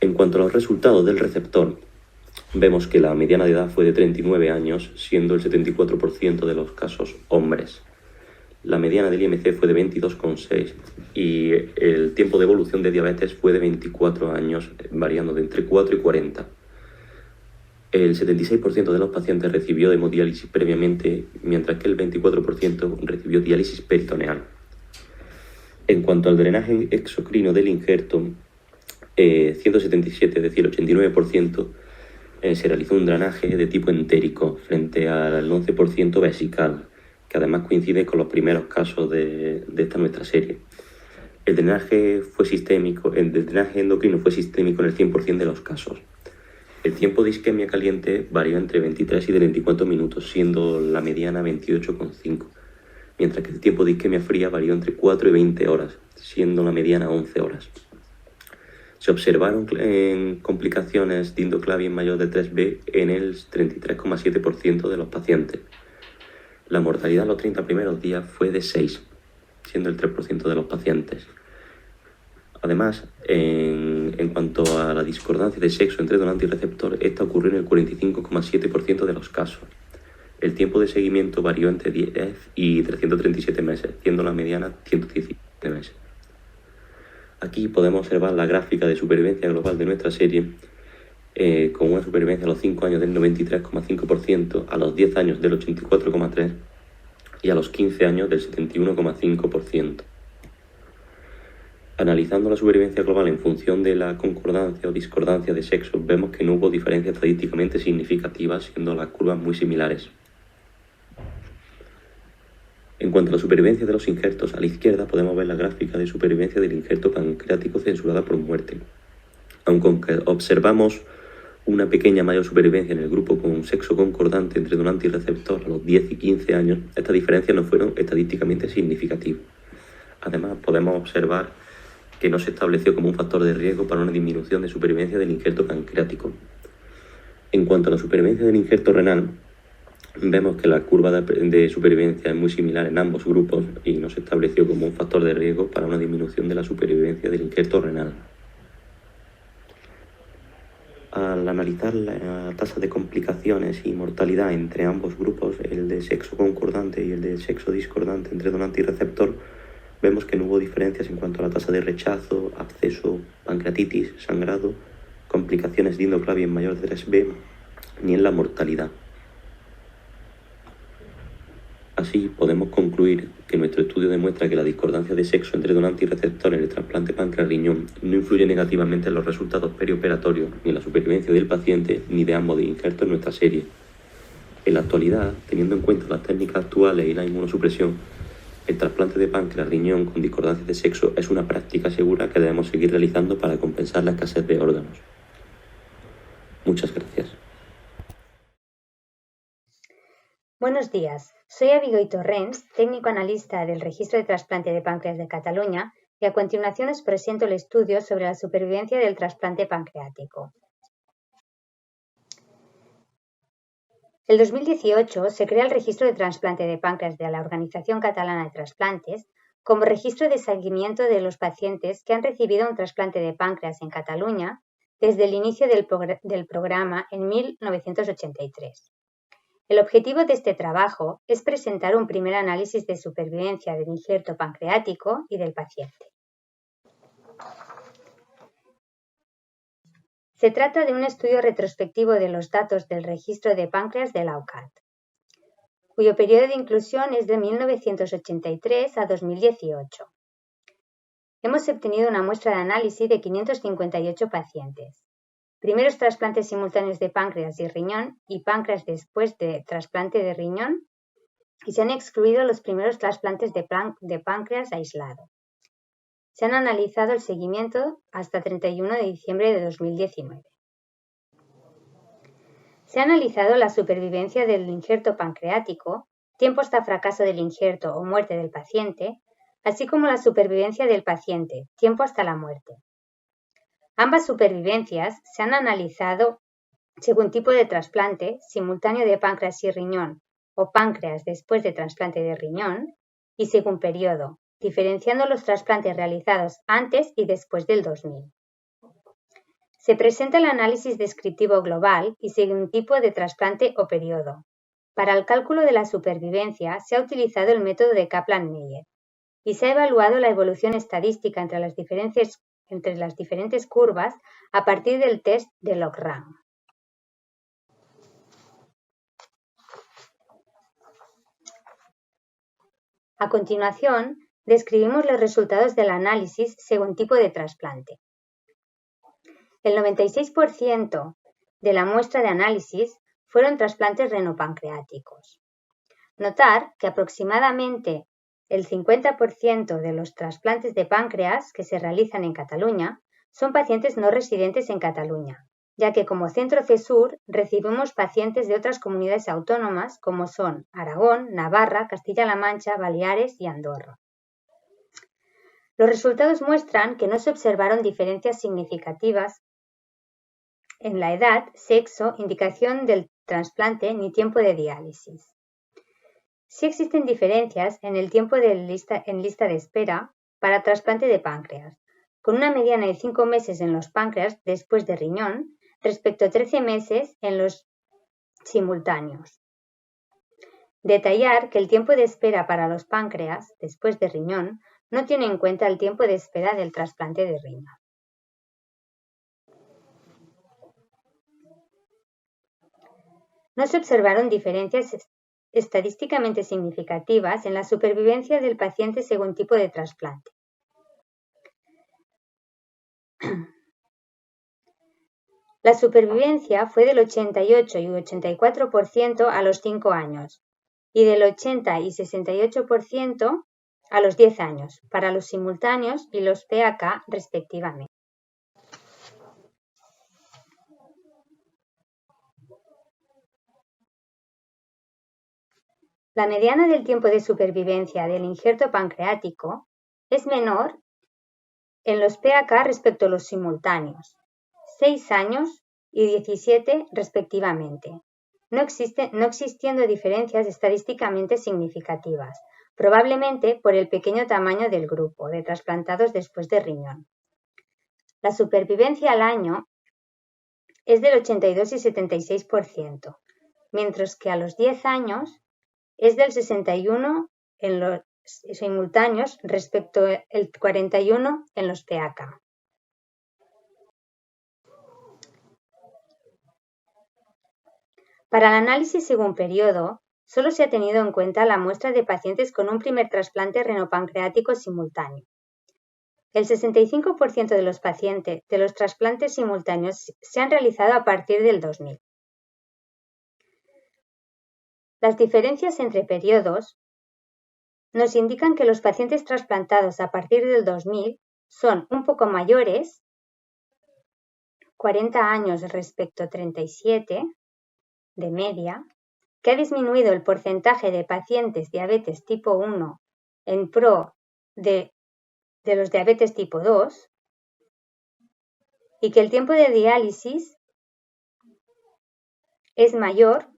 En cuanto a los resultados del receptor, vemos que la mediana de edad fue de 39 años, siendo el 74% de los casos hombres. La mediana del IMC fue de 22,6 y el tiempo de evolución de diabetes fue de 24 años, variando de entre 4 y 40. El 76% de los pacientes recibió hemodiálisis previamente, mientras que el 24% recibió diálisis peritoneal. En cuanto al drenaje exocrino del injerto, 177, es decir, el 89%, se realizó un drenaje de tipo entérico frente al 11% vesical. que además coincide con los primeros casos de esta nuestra serie. El drenaje endocrino fue sistémico en el 100% de los casos. El tiempo de isquemia caliente varió entre 23 y 24 minutos, siendo la mediana 28,5, mientras que el tiempo de isquemia fría varió entre 4 y 20 horas, siendo la mediana 11 horas. Se observaron complicaciones de indoclavia mayor de 3B en el 33,7% de los pacientes. La mortalidad en los 30 primeros días fue de 6, siendo el 3% de los pacientes. Además, en cuanto a la discordancia de sexo entre donante y receptor, esta ocurrió en el 45,7% de los casos. El tiempo de seguimiento varió entre 10 y 337 meses, siendo la mediana 117 meses. Aquí podemos observar la gráfica de supervivencia global de nuestra serie, con una supervivencia a los 5 años del 93,5%, a los 10 años del 84,3% y a los 15 años del 71,5%. Analizando la supervivencia global en función de la concordancia o discordancia de sexo, vemos que no hubo diferencias estadísticamente significativas, siendo las curvas muy similares. En cuanto a la supervivencia de los injertos, a la izquierda podemos ver la gráfica de supervivencia del injerto pancreático censurada por muerte. Aunque observamos una pequeña mayor supervivencia en el grupo con sexo concordante entre donante y receptor a los 10 y 15 años, estas diferencias no fueron estadísticamente significativas. Además, podemos observar que no se estableció como un factor de riesgo para una disminución de supervivencia del injerto pancreático. En cuanto a la supervivencia del injerto renal, vemos que la curva de supervivencia es muy similar en ambos grupos y no se estableció como un factor de riesgo para una disminución de la supervivencia del injerto renal. Al analizar la tasa de complicaciones y mortalidad entre ambos grupos, el de sexo concordante y el de sexo discordante entre donante y receptor, vemos que no hubo diferencias en cuanto a la tasa de rechazo, absceso, pancreatitis, sangrado, complicaciones de indoclavia en mayor de 3B, ni en la mortalidad. Así, podemos concluir que nuestro estudio demuestra que la discordancia de sexo entre donante y receptor en el trasplante páncreas-riñón no influye negativamente en los resultados perioperatorios, ni en la supervivencia del paciente, ni de ambos injertos en nuestra serie. En la actualidad, teniendo en cuenta las técnicas actuales y la inmunosupresión, el trasplante de páncreas-riñón con discordancia de sexo es una práctica segura que debemos seguir realizando para compensar la escasez de órganos. Muchas gracias. Buenos días, soy Abigail Torrents, técnico analista del Registro de Trasplante de Páncreas de Cataluña, y a continuación os presento el estudio sobre la supervivencia del trasplante pancreático. En 2018 se crea el Registro de Trasplante de Páncreas de la Organización Catalana de Trasplantes como registro de seguimiento de los pacientes que han recibido un trasplante de páncreas en Cataluña desde el inicio del programa en 1983. El objetivo de este trabajo es presentar un primer análisis de supervivencia del injerto pancreático y del paciente. Se trata de un estudio retrospectivo de los datos del registro de páncreas de la OCAT, cuyo periodo de inclusión es de 1983 a 2018. Hemos obtenido una muestra de análisis de 558 pacientes. Primeros trasplantes simultáneos de páncreas y riñón y páncreas después de trasplante de riñón, y se han excluido los primeros trasplantes de páncreas aislado. Se han analizado el seguimiento hasta 31 de diciembre de 2019. Se ha analizado la supervivencia del injerto pancreático, tiempo hasta fracaso del injerto o muerte del paciente, así como la supervivencia del paciente, tiempo hasta la muerte. Ambas supervivencias se han analizado según tipo de trasplante, simultáneo de páncreas y riñón o páncreas después de trasplante de riñón, y según periodo, diferenciando los trasplantes realizados antes y después del 2000. Se presenta el análisis descriptivo global y según tipo de trasplante o periodo. Para el cálculo de la supervivencia se ha utilizado el método de Kaplan-Meier y se ha evaluado la evolución estadística entre las diferentes curvas a partir del test de log-rank. A continuación, describimos los resultados del análisis según tipo de trasplante. El 96% de la muestra de análisis fueron trasplantes renopancreáticos. Notar que aproximadamente el 50% de los trasplantes de páncreas que se realizan en Cataluña son pacientes no residentes en Cataluña, ya que como Centro CESUR recibimos pacientes de otras comunidades autónomas como son Aragón, Navarra, Castilla-La Mancha, Baleares y Andorra. Los resultados muestran que no se observaron diferencias significativas en la edad, sexo, indicación del trasplante ni tiempo de diálisis. Sí existen diferencias en el tiempo en lista de espera para trasplante de páncreas, con una mediana de 5 meses en los páncreas después de riñón respecto a 13 meses en los simultáneos. Detallar que el tiempo de espera para los páncreas después de riñón no tiene en cuenta el tiempo de espera del trasplante de riñón. No se observaron diferencias estadísticamente significativas en la supervivencia del paciente según tipo de trasplante. La supervivencia fue del 88 y 84% a los 5 años y del 80 y 68% a los 10 años, para los simultáneos y los PAK respectivamente. La mediana del tiempo de supervivencia del injerto pancreático es menor en los PAK respecto a los simultáneos, 6 años y 17 respectivamente, no existiendo diferencias estadísticamente significativas, probablemente por el pequeño tamaño del grupo de trasplantados después de riñón. La supervivencia al año es del 82 y 76%, mientras que a los 10 años es del 61 en los simultáneos respecto al 41 en los PAK. Para el análisis según periodo, solo se ha tenido en cuenta la muestra de pacientes con un primer trasplante renopancreático simultáneo. El 65% de los pacientes de los trasplantes simultáneos se han realizado a partir del 2000. Las diferencias entre periodos nos indican que los pacientes trasplantados a partir del 2000 son un poco mayores, 40 años respecto a 37 de media, que ha disminuido el porcentaje de pacientes diabetes tipo 1 en pro de los diabetes tipo 2 y que el tiempo de diálisis es mayor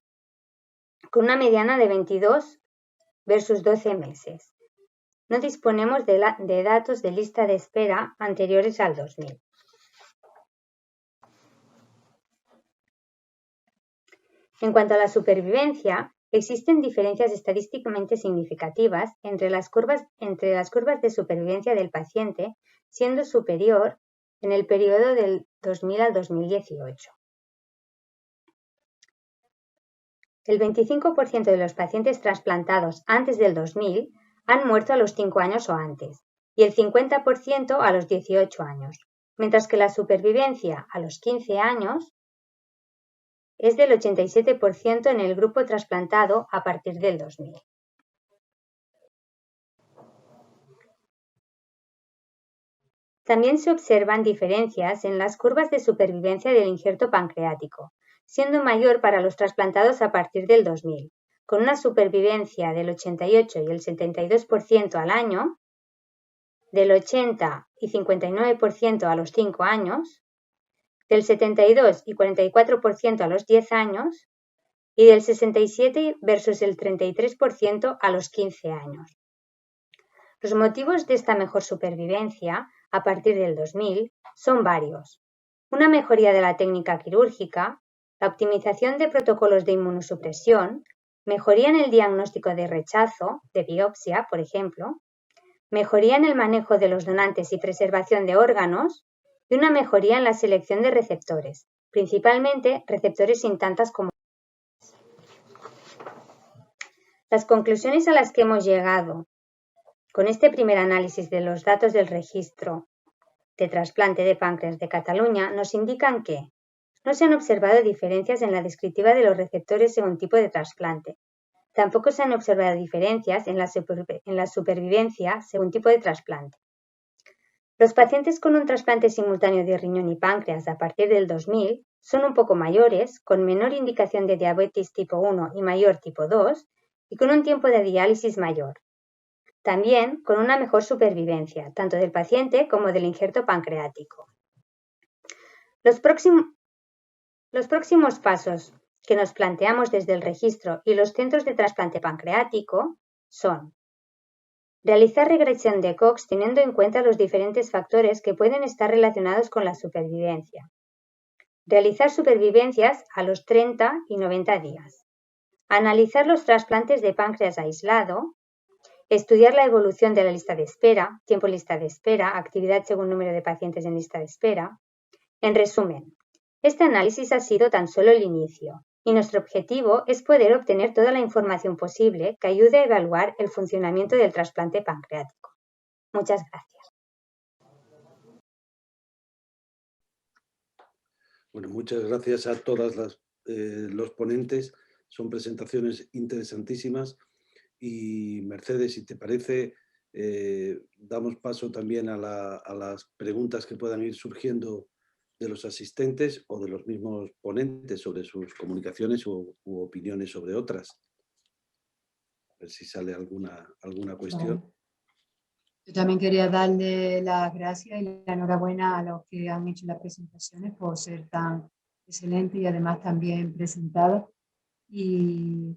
con una mediana de 22 versus 12 meses. No disponemos de datos de lista de espera anteriores al 2000. En cuanto a la supervivencia, existen diferencias estadísticamente significativas entre las curvas de supervivencia del paciente, siendo superior en el periodo del 2000 al 2018. El 25% de los pacientes trasplantados antes del 2000 han muerto a los 5 años o antes, y el 50% a los 18 años, mientras que la supervivencia a los 15 años es del 87% en el grupo trasplantado a partir del 2000. También se observan diferencias en las curvas de supervivencia del injerto pancreático, siendo mayor para los trasplantados a partir del 2000, con una supervivencia del 88 y el 72% al año, del 80 y 59% a los 5 años, del 72 y 44% a los 10 años y del 67 versus el 33% a los 15 años. Los motivos de esta mejor supervivencia a partir del 2000 son varios. Una mejoría de la técnica quirúrgica, la optimización de protocolos de inmunosupresión, mejoría en el diagnóstico de rechazo, de biopsia, por ejemplo, mejoría en el manejo de los donantes y preservación de órganos y una mejoría en la selección de receptores, principalmente receptores sin tantas comorbilidades. Las conclusiones a las que hemos llegado con este primer análisis de los datos del registro de trasplante de páncreas de Cataluña nos indican que no se han observado diferencias en la descriptiva de los receptores según tipo de trasplante. Tampoco se han observado diferencias en la supervivencia según tipo de trasplante. Los pacientes con un trasplante simultáneo de riñón y páncreas a partir del 2000 son un poco mayores, con menor indicación de diabetes tipo 1 y mayor tipo 2 y con un tiempo de diálisis mayor. También con una mejor supervivencia, tanto del paciente como del injerto pancreático. Los próximos pasos que nos planteamos desde el registro y los centros de trasplante pancreático son realizar regresión de Cox teniendo en cuenta los diferentes factores que pueden estar relacionados con la supervivencia. Realizar supervivencias a los 30 y 90 días. Analizar los trasplantes de páncreas aislado. Estudiar la evolución de la lista de espera, tiempo en lista de espera, actividad según número de pacientes en lista de espera. En resumen, este análisis ha sido tan solo el inicio y nuestro objetivo es poder obtener toda la información posible que ayude a evaluar el funcionamiento del trasplante pancreático. Muchas gracias. Bueno, muchas gracias a todas los ponentes. Son presentaciones interesantísimas. Y Mercedes, si te parece, damos paso también a las preguntas que puedan ir surgiendo de los asistentes o de los mismos ponentes sobre sus comunicaciones u opiniones sobre otras. A ver si sale alguna cuestión. Vale. Yo también quería darle las gracias y la enhorabuena a los que han hecho las presentaciones por ser tan excelentes y además también presentadas. Y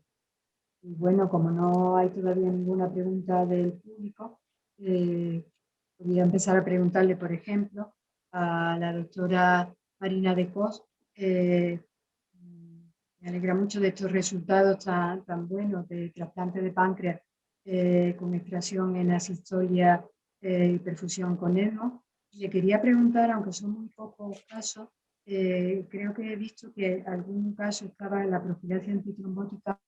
bueno, como no hay todavía ninguna pregunta del público, podría empezar a preguntarle, por ejemplo, a la doctora Marina de Cos. Me alegra mucho de estos resultados tan buenos de trasplante de páncreas con extracción en asistolia y perfusión con ECMO. Le quería preguntar, aunque son muy pocos casos, creo que he visto que algún caso estaba en la profilaxis antitrombótica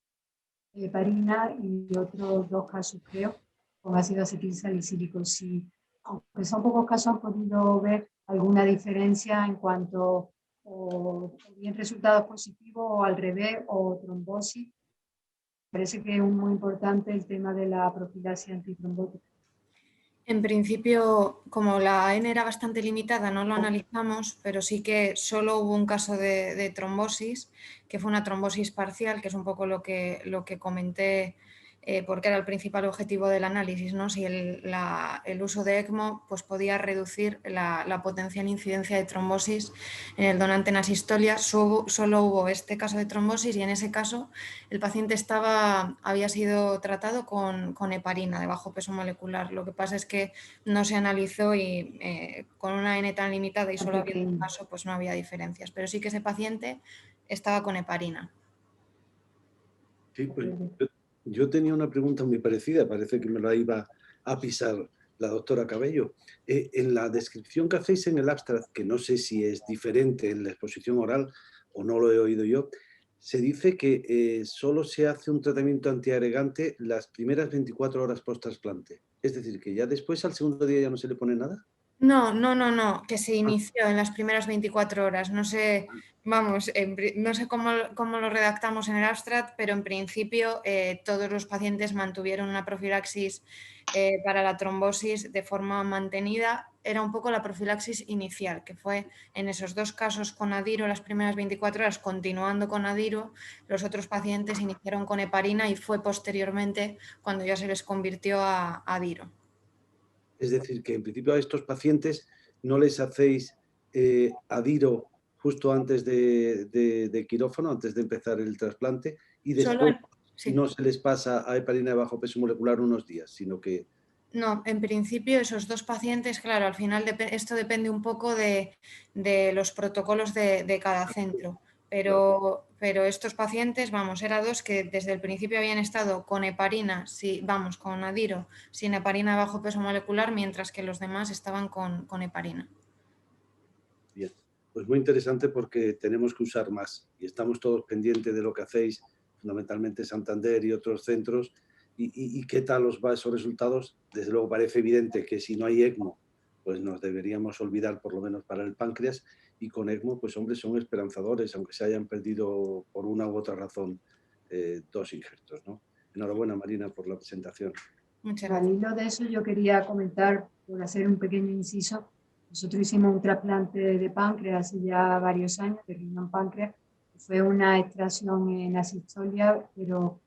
heparina y otros 2 casos, creo, con ácido acetilsalicílico. Si, aunque son pocos casos, han podido ver alguna diferencia en cuanto o bien resultados positivos o al revés o trombosis. Parece que es muy importante el tema de la profilaxis antitrombótica. En principio, como la N era bastante limitada, no lo analizamos, pero sí que solo hubo un caso de trombosis, que fue una trombosis parcial, que es un poco lo que comenté, porque era el principal objetivo del análisis, ¿no? Si el uso de ECMO pues, podía reducir la potencial incidencia de trombosis en el donante en asistolia. Solo hubo este caso de trombosis y en ese caso el paciente había sido tratado con heparina de bajo peso molecular. Lo que pasa es que no se analizó y con una N tan limitada y solo había un caso, pues no había diferencias. Pero sí que ese paciente estaba con heparina. Sí, pues yo tenía una pregunta muy parecida, parece que me la iba a pisar la doctora Cabello. En la descripción que hacéis en el abstract, que no sé si es diferente en la exposición oral o no lo he oído yo, se dice que solo se hace un tratamiento antiagregante las primeras 24 horas post-trasplante. Es decir, que ya después, al segundo día, ya no se le pone nada. No, que se inició en las primeras 24 horas. No sé, vamos, no sé cómo lo redactamos en el abstract, pero en principio todos los pacientes mantuvieron una profilaxis para la trombosis de forma mantenida. Era un poco la profilaxis inicial, que fue en esos 2 casos con adiro las primeras 24 horas, continuando con adiro. Los otros pacientes iniciaron con heparina y fue posteriormente cuando ya se les convirtió a adiro. Es decir, que en principio a estos pacientes no les hacéis adiro justo antes de quirófano, antes de empezar el trasplante, y después no se les pasa a heparina de bajo peso molecular unos días, sino que... No, en principio esos 2 pacientes, claro, al final esto depende un poco de los protocolos de cada centro, pero estos pacientes, vamos, eran 2 que desde el principio habían estado con heparina, con adiro, sin heparina de bajo peso molecular, mientras que los demás estaban con heparina. Bien, pues muy interesante porque tenemos que usar más y estamos todos pendientes de lo que hacéis, fundamentalmente Santander y otros centros, y qué tal os va esos resultados. Desde luego parece evidente que si no hay ECMO, pues nos deberíamos olvidar por lo menos para el páncreas, y con ECMO, pues hombre, son esperanzadores, aunque se hayan perdido por una u otra razón 2 injertos, ¿no? Enhorabuena, Marina, por la presentación. Muchas Al gracias. hilo de eso, yo quería comentar, por hacer un pequeño inciso, nosotros hicimos un trasplante de páncreas hace ya varios años, de riñón páncreas. Fue una extracción en asistolia, pero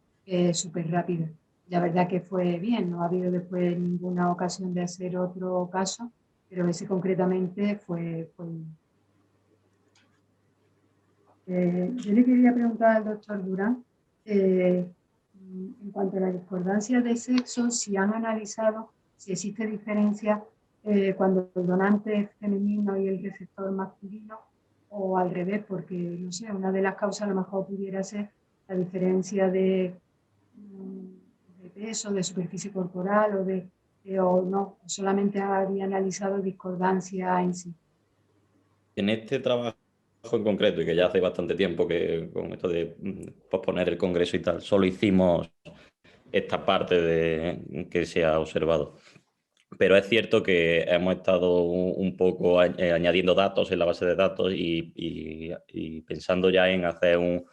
súper rápida. La verdad que fue bien, no ha habido después ninguna ocasión de hacer otro caso, pero ese concretamente fue bien. Yo le quería preguntar al doctor Durán, en cuanto a la discordancia de sexo, si han analizado si existe diferencia cuando el donante es femenino y el receptor masculino, o al revés, porque, no sé, una de las causas a lo mejor pudiera ser la diferencia de peso, de superficie corporal, o no, solamente había analizado discordancia en sí. En este trabajo en concreto, y que ya hace bastante tiempo que con esto de posponer el congreso y tal, solo hicimos esta parte de que se ha observado. Pero es cierto que hemos estado un poco añadiendo datos en la base de datos y pensando ya en hacer un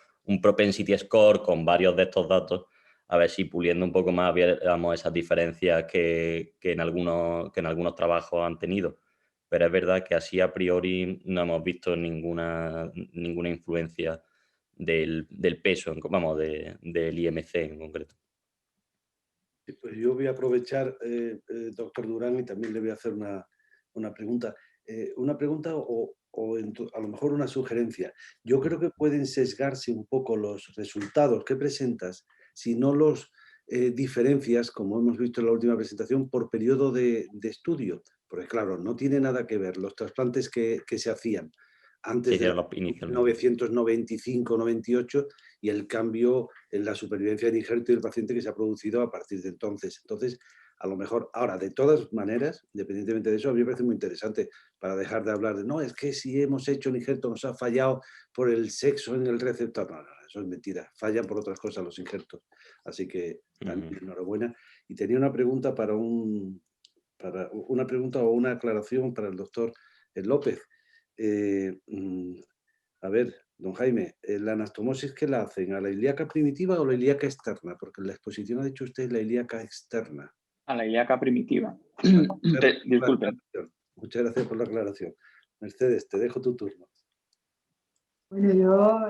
propensity score con varios de estos datos, a ver si puliendo un poco más viéramos esas diferencias que en algunos trabajos han tenido. Pero es verdad que así a priori no hemos visto ninguna influencia del peso, vamos, del IMC en concreto. Pues yo voy a aprovechar, doctor Durán, y también le voy a hacer una pregunta. Una pregunta o a lo mejor una sugerencia. Yo creo que pueden sesgarse un poco los resultados que presentas si no los diferencias, como hemos visto en la última presentación, por periodo de estudio. Porque claro, no tiene nada que ver los trasplantes que se hacían antes de 1995-98 y el cambio en la supervivencia del injerto y del paciente que se ha producido a partir de entonces. Entonces, a lo mejor, ahora, de todas maneras, independientemente de eso, a mí me parece muy interesante para dejar de hablar de, no, es que si hemos hecho un injerto nos ha fallado por el sexo en el receptor. No, eso es mentira. Fallan por otras cosas los injertos. Así que, también enhorabuena. Y tenía una pregunta una pregunta o una aclaración para el doctor López. A ver, don Jaime, ¿la anastomosis qué la hacen? ¿A la ilíaca primitiva o la ilíaca externa? Porque en la exposición ha dicho usted la ilíaca externa. A la ilíaca primitiva. Disculpen. Muchas gracias por la aclaración. Mercedes, te dejo tu turno. Bueno, yo,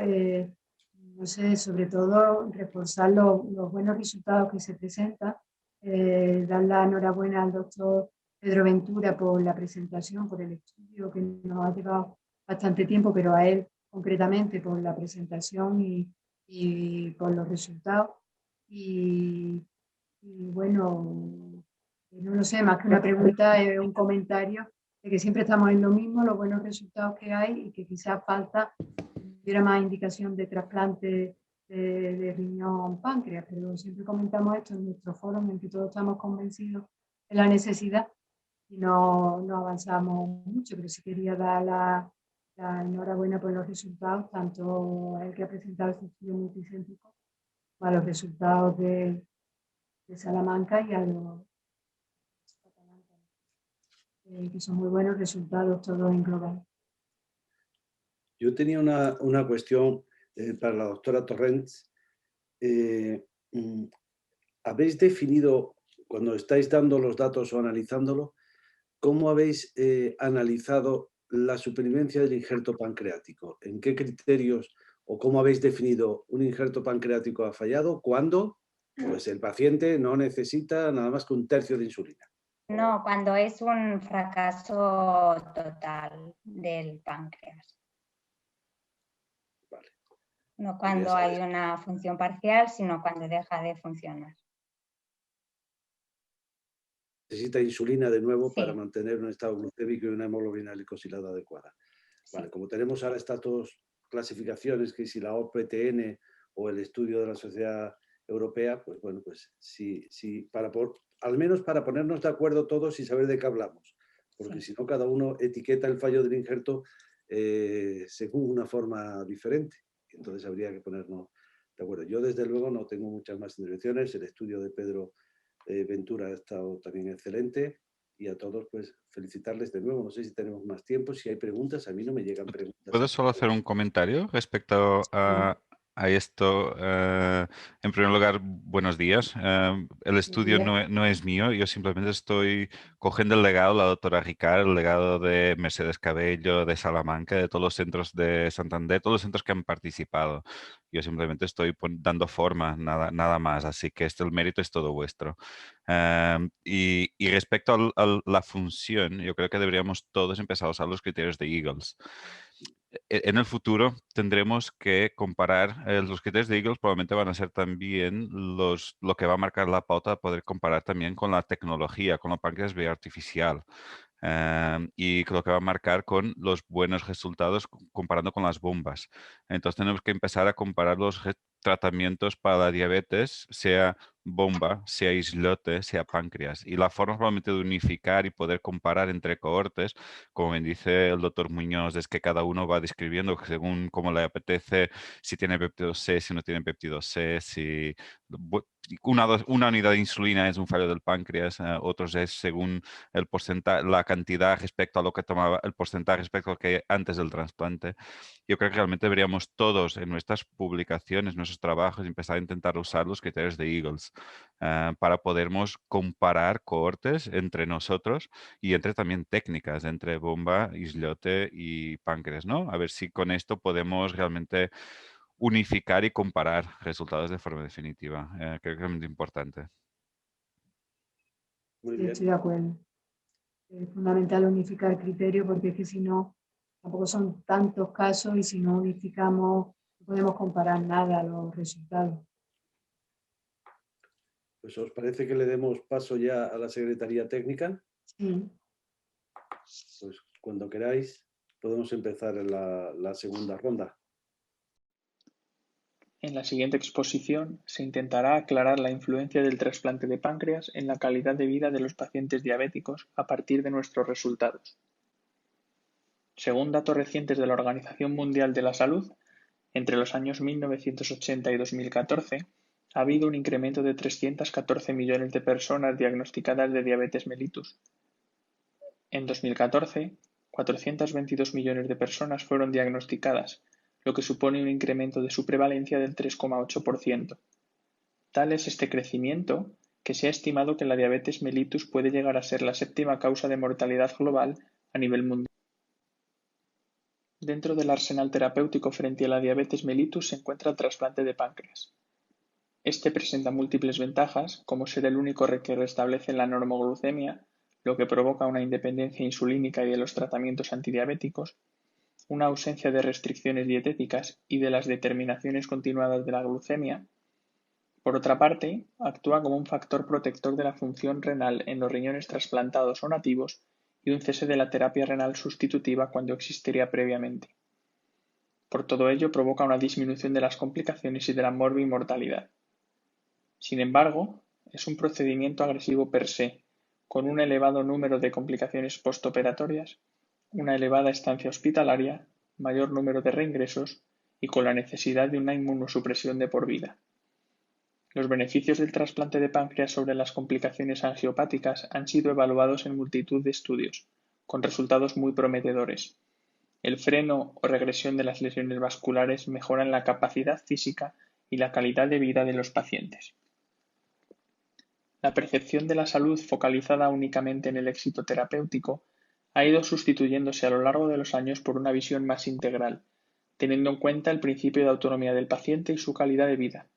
no sé, sobre todo reforzar los buenos resultados que se presentan, dar la enhorabuena al doctor Pedro Ventura por la presentación, por el estudio que nos ha llevado bastante tiempo, pero a él concretamente por la presentación y por los resultados. Y bueno, no lo sé, más que una pregunta, es un comentario de que siempre estamos en lo mismo, los buenos resultados que hay y que quizás falta hubiera más indicación de trasplante de riñón páncreas, pero siempre comentamos esto en nuestro foro en el que todos estamos convencidos de la necesidad y no avanzamos mucho, pero sí quería dar la enhorabuena por los resultados, tanto el que ha presentado este estudio multicéntrico, a los resultados de Salamanca y a los que son muy buenos resultados todos en global. Yo tenía una cuestión para la doctora Torrents. ¿Habéis definido, cuando estáis dando los datos o analizándolo, cómo habéis analizado la supervivencia del injerto pancreático? ¿En qué criterios o cómo habéis definido un injerto pancreático ha fallado? ¿Cuándo? Pues el paciente no necesita nada más que 1/3 de insulina. No, cuando es un fracaso total del páncreas. Vale. No cuando hay una función parcial, sino cuando deja de funcionar. Necesita insulina de nuevo Sí. para mantener un estado glucémico y una hemoglobina glicosilada adecuada. Sí. Vale, como tenemos ahora estas dos clasificaciones, que si la OPTN o el estudio de la Sociedad Europea, pues bueno, pues sí, al menos para ponernos de acuerdo todos y saber de qué hablamos, porque si no cada uno etiqueta el fallo del injerto según una forma diferente, entonces habría que ponernos de acuerdo. Yo desde luego no tengo muchas más intervenciones, el estudio de Pedro Ventura ha estado también excelente y a todos pues felicitarles de nuevo. No sé si tenemos más tiempo, si hay preguntas, a mí no me llegan preguntas. ¿Puedo solo hacer un comentario respecto a Ahí esto. En primer lugar, buenos días. El estudio no es mío, yo simplemente estoy cogiendo el legado de la doctora Ricard, el legado de Mercedes Cabello, de Salamanca, de todos los centros de Santander, todos los centros que han participado. Yo simplemente estoy dando forma, nada más, así que el mérito es todo vuestro. Y respecto a la función, yo creo que deberíamos todos empezar a usar los criterios de Eagles. En el futuro tendremos que comparar, los criterios de Eagles probablemente van a ser también lo que va a marcar la pauta de poder comparar también con la tecnología, con la páncreas artificial. Y lo que va a marcar con los buenos resultados comparando con las bombas. Entonces tenemos que empezar a comparar los tratamientos para la diabetes, sea bomba, sea islote, sea páncreas. Y la forma probablemente de unificar y poder comparar entre cohortes, como bien dice el doctor Muñoz, es que cada uno va describiendo según cómo le apetece, si tiene péptido C, si no tiene péptido C, si una unidad de insulina es un fallo del páncreas, otros es según el porcentaje, la cantidad respecto a lo que tomaba, el porcentaje respecto a lo que antes del trasplante. Yo creo que realmente deberíamos todos en nuestras publicaciones, nuestros trabajos, empezar a intentar usar los criterios de Eagles para podermos comparar cohortes entre nosotros y entre también técnicas, entre bomba, islote y páncreas, ¿no? A ver si con esto podemos realmente unificar y comparar resultados de forma definitiva. Creo que es realmente importante. Muy Sí, bien. estoy de acuerdo. Es fundamental unificar criterios porque es que si no, tampoco son tantos casos y si no unificamos no podemos comparar nada a los resultados. Pues ¿os parece que le demos paso ya a la Secretaría Técnica? Sí. Pues cuando queráis podemos empezar en la segunda ronda. En la siguiente exposición se intentará aclarar la influencia del trasplante de páncreas en la calidad de vida de los pacientes diabéticos a partir de nuestros resultados. Según datos recientes de la Organización Mundial de la Salud, entre los años 1980 y 2014 ha habido un incremento de 314 millones de personas diagnosticadas de diabetes mellitus. En 2014, 422 millones de personas fueron diagnosticadas, lo que supone un incremento de su prevalencia del 3,8%. Tal es este crecimiento que se ha estimado que la diabetes mellitus puede llegar a ser la séptima causa de mortalidad global a nivel mundial. Dentro del arsenal terapéutico frente a la diabetes mellitus se encuentra el trasplante de páncreas. Este presenta múltiples ventajas, como ser el único que restablece la normoglucemia, lo que provoca una independencia insulínica y de los tratamientos antidiabéticos, una ausencia de restricciones dietéticas y de las determinaciones continuadas de la glucemia. Por otra parte, actúa como un factor protector de la función renal en los riñones trasplantados o nativos y un cese de la terapia renal sustitutiva cuando existiría previamente. Por todo ello, provoca una disminución de las complicaciones y de la morbimortalidad. Sin embargo, es un procedimiento agresivo per se, con un elevado número de complicaciones postoperatorias, una elevada estancia hospitalaria, mayor número de reingresos y con la necesidad de una inmunosupresión de por vida. Los beneficios del trasplante de páncreas sobre las complicaciones angiopáticas han sido evaluados en multitud de estudios, con resultados muy prometedores. El freno o regresión de las lesiones vasculares mejoran la capacidad física y la calidad de vida de los pacientes. La percepción de la salud focalizada únicamente en el éxito terapéutico ha ido sustituyéndose a lo largo de los años por una visión más integral, teniendo en cuenta el principio de autonomía del paciente y su calidad de vida.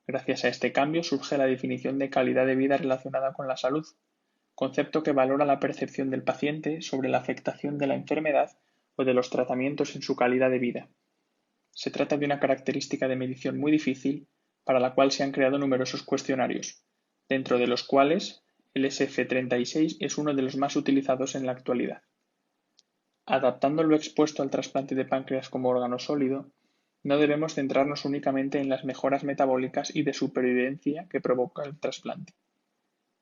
Gracias a este cambio surge la definición de calidad de vida relacionada con la salud, concepto que valora la percepción del paciente sobre la afectación de la enfermedad o de los tratamientos en su calidad de vida. Se trata de una característica de medición muy difícil, para la cual se han creado numerosos cuestionarios, dentro de los cuales el SF36 es uno de los más utilizados en la actualidad. Adaptando lo expuesto al trasplante de páncreas como órgano sólido, no debemos centrarnos únicamente en las mejoras metabólicas y de supervivencia que provoca el trasplante.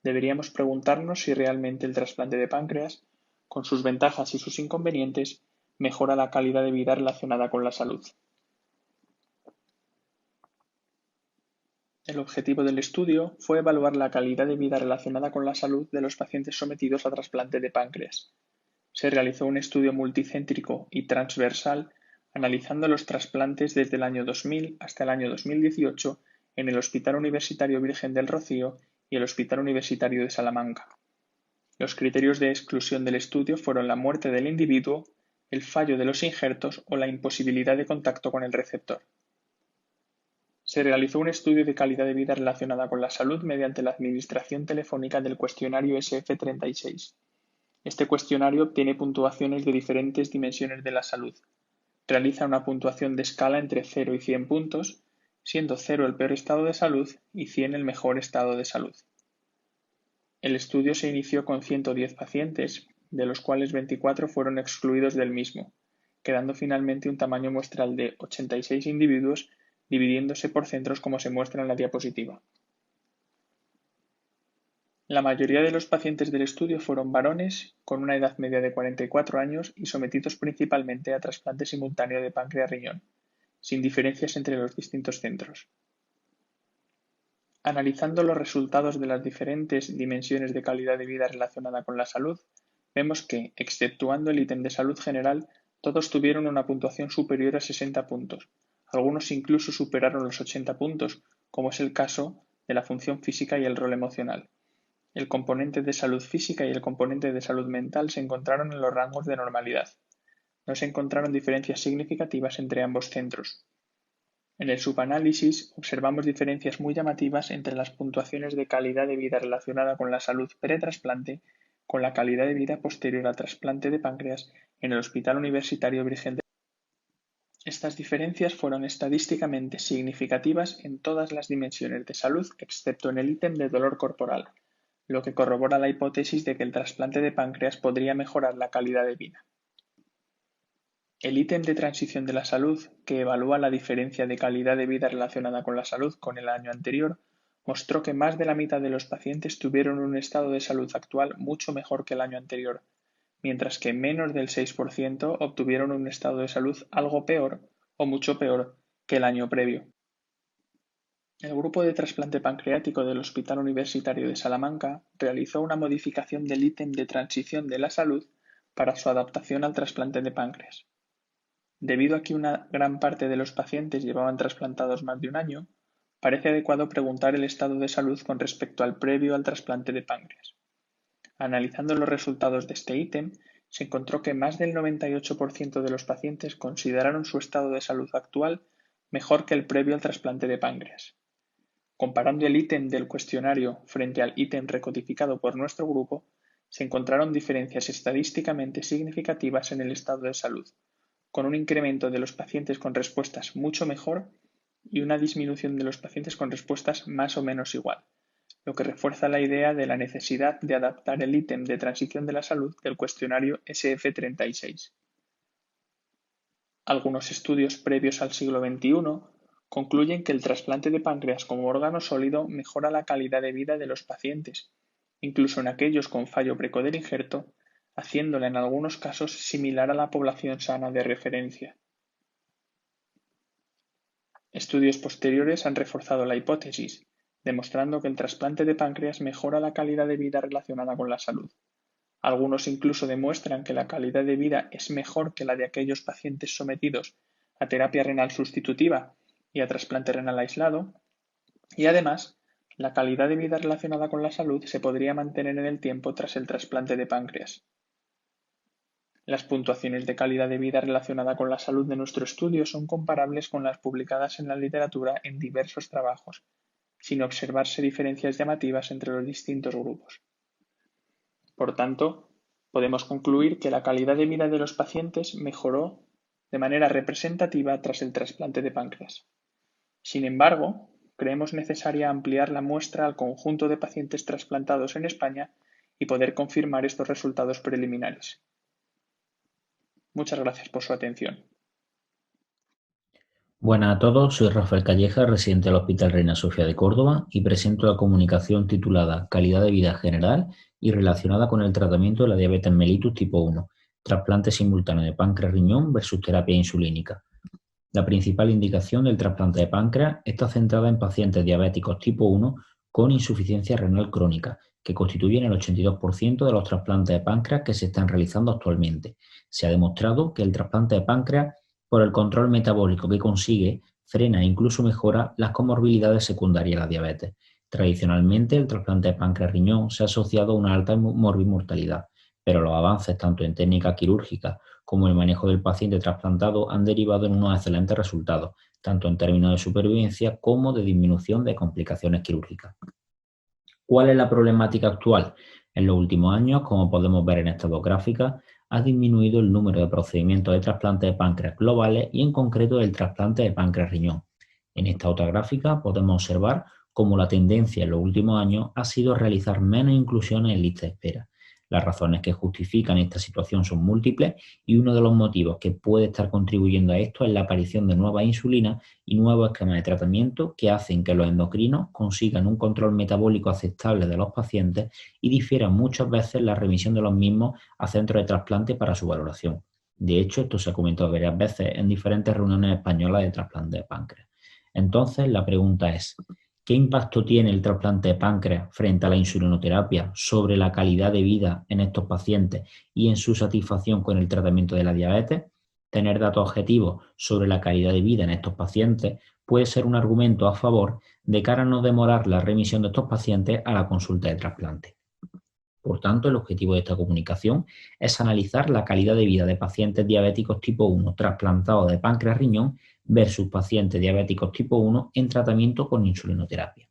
Deberíamos preguntarnos si realmente el trasplante de páncreas, con sus ventajas y sus inconvenientes, mejora la calidad de vida relacionada con la salud. El objetivo del estudio fue evaluar la calidad de vida relacionada con la salud de los pacientes sometidos a trasplante de páncreas. Se realizó un estudio multicéntrico y transversal analizando los trasplantes desde el año 2000 hasta el año 2018 en el Hospital Universitario Virgen del Rocío y el Hospital Universitario de Salamanca. Los criterios de exclusión del estudio fueron la muerte del individuo, el fallo de los injertos o la imposibilidad de contacto con el receptor. Se realizó un estudio de calidad de vida relacionada con la salud mediante la administración telefónica del cuestionario SF36. Este cuestionario obtiene puntuaciones de diferentes dimensiones de la salud. Realiza una puntuación de escala entre 0 y 100 puntos, siendo 0 el peor estado de salud y 100 el mejor estado de salud. El estudio se inició con 110 pacientes, de los cuales 24 fueron excluidos del mismo, quedando finalmente un tamaño muestral de 86 individuos dividiéndose por centros como se muestra en la diapositiva. La mayoría de los pacientes del estudio fueron varones con una edad media de 44 años y sometidos principalmente a trasplante simultáneo de páncreas-riñón, sin diferencias entre los distintos centros. Analizando los resultados de las diferentes dimensiones de calidad de vida relacionada con la salud, vemos que, exceptuando el ítem de salud general, todos tuvieron una puntuación superior a 60 puntos. Algunos incluso superaron los 80 puntos, como es el caso de la función física y el rol emocional. El componente de salud física y el componente de salud mental se encontraron en los rangos de normalidad. No se encontraron diferencias significativas entre ambos centros. En el subanálisis observamos diferencias muy llamativas entre las puntuaciones de calidad de vida relacionada con la salud pretrasplante con la calidad de vida posterior al trasplante de páncreas en el Hospital Universitario Virgen del Rocío. Estas diferencias fueron estadísticamente significativas en todas las dimensiones de salud excepto en el ítem de dolor corporal, lo que corrobora la hipótesis de que el trasplante de páncreas podría mejorar la calidad de vida. El ítem de transición de la salud, que evalúa la diferencia de calidad de vida relacionada con la salud con el año anterior, mostró que más de la mitad de los pacientes tuvieron un estado de salud actual mucho mejor que el año anterior, mientras que menos del 6% obtuvieron un estado de salud algo peor o mucho peor que el año previo. El grupo de trasplante pancreático del Hospital Universitario de Salamanca realizó una modificación del ítem de transición de la salud para su adaptación al trasplante de páncreas. Debido a que una gran parte de los pacientes llevaban trasplantados más de un año, parece adecuado preguntar el estado de salud con respecto al previo al trasplante de páncreas. Analizando los resultados de este ítem, se encontró que más del 98% de los pacientes consideraron su estado de salud actual mejor que el previo al trasplante de páncreas. Comparando el ítem del cuestionario frente al ítem recodificado por nuestro grupo, se encontraron diferencias estadísticamente significativas en el estado de salud, con un incremento de los pacientes con respuestas mucho mejor y una disminución de los pacientes con respuestas más o menos igual, lo que refuerza la idea de la necesidad de adaptar el ítem de transición de la salud del cuestionario SF36. Algunos estudios previos al siglo XXI concluyen que el trasplante de páncreas como órgano sólido mejora la calidad de vida de los pacientes, incluso en aquellos con fallo precoz del injerto, haciéndola en algunos casos similar a la población sana de referencia. Estudios posteriores han reforzado la hipótesis, demostrando que el trasplante de páncreas mejora la calidad de vida relacionada con la salud. Algunos incluso demuestran que la calidad de vida es mejor que la de aquellos pacientes sometidos a terapia renal sustitutiva y a trasplante renal aislado, y además, la calidad de vida relacionada con la salud se podría mantener en el tiempo tras el trasplante de páncreas. Las puntuaciones de calidad de vida relacionada con la salud de nuestro estudio son comparables con las publicadas en la literatura en diversos trabajos, sin observarse diferencias llamativas entre los distintos grupos. Por tanto, podemos concluir que la calidad de vida de los pacientes mejoró de manera representativa tras el trasplante de páncreas. Sin embargo, creemos necesaria ampliar la muestra al conjunto de pacientes trasplantados en España y poder confirmar estos resultados preliminares. Muchas gracias por su atención. Buenas a todos, soy Rafael Calleja, residente del Hospital Reina Sofía de Córdoba y presento la comunicación titulada Calidad de vida general y relacionada con el tratamiento de la diabetes mellitus tipo 1, trasplante simultáneo de páncreas-riñón versus terapia insulínica. La principal indicación del trasplante de páncreas está centrada en pacientes diabéticos tipo 1 con insuficiencia renal crónica, que constituyen el 82% de los trasplantes de páncreas que se están realizando actualmente. Se ha demostrado que el trasplante de páncreas por el control metabólico que consigue, frena e incluso mejora las comorbilidades secundarias a la diabetes. Tradicionalmente, el trasplante de páncreas-riñón se ha asociado a una alta mortalidad, pero los avances tanto en técnica quirúrgica como en el manejo del paciente trasplantado han derivado en unos excelentes resultados, tanto en términos de supervivencia como de disminución de complicaciones quirúrgicas. ¿Cuál es la problemática actual? En los últimos años, como podemos ver en estas dos gráficas, ha disminuido el número de procedimientos de trasplante de páncreas globales y en concreto el trasplante de páncreas-riñón. En esta otra gráfica podemos observar cómo la tendencia en los últimos años ha sido realizar menos inclusiones en lista de espera. Las razones que justifican esta situación son múltiples y uno de los motivos que puede estar contribuyendo a esto es la aparición de nuevas insulinas y nuevos esquemas de tratamiento que hacen que los endocrinos consigan un control metabólico aceptable de los pacientes y difieran muchas veces la remisión de los mismos a centros de trasplante para su valoración. De hecho, esto se ha comentado varias veces en diferentes reuniones españolas de trasplante de páncreas. Entonces, la pregunta es: ¿qué impacto tiene el trasplante de páncreas frente a la insulinoterapia sobre la calidad de vida en estos pacientes y en su satisfacción con el tratamiento de la diabetes? Tener datos objetivos sobre la calidad de vida en estos pacientes puede ser un argumento a favor de cara a no demorar la remisión de estos pacientes a la consulta de trasplante. Por tanto, el objetivo de esta comunicación es analizar la calidad de vida de pacientes diabéticos tipo 1 trasplantados de páncreas-riñón versus pacientes diabéticos tipo 1 en tratamiento con insulinoterapia.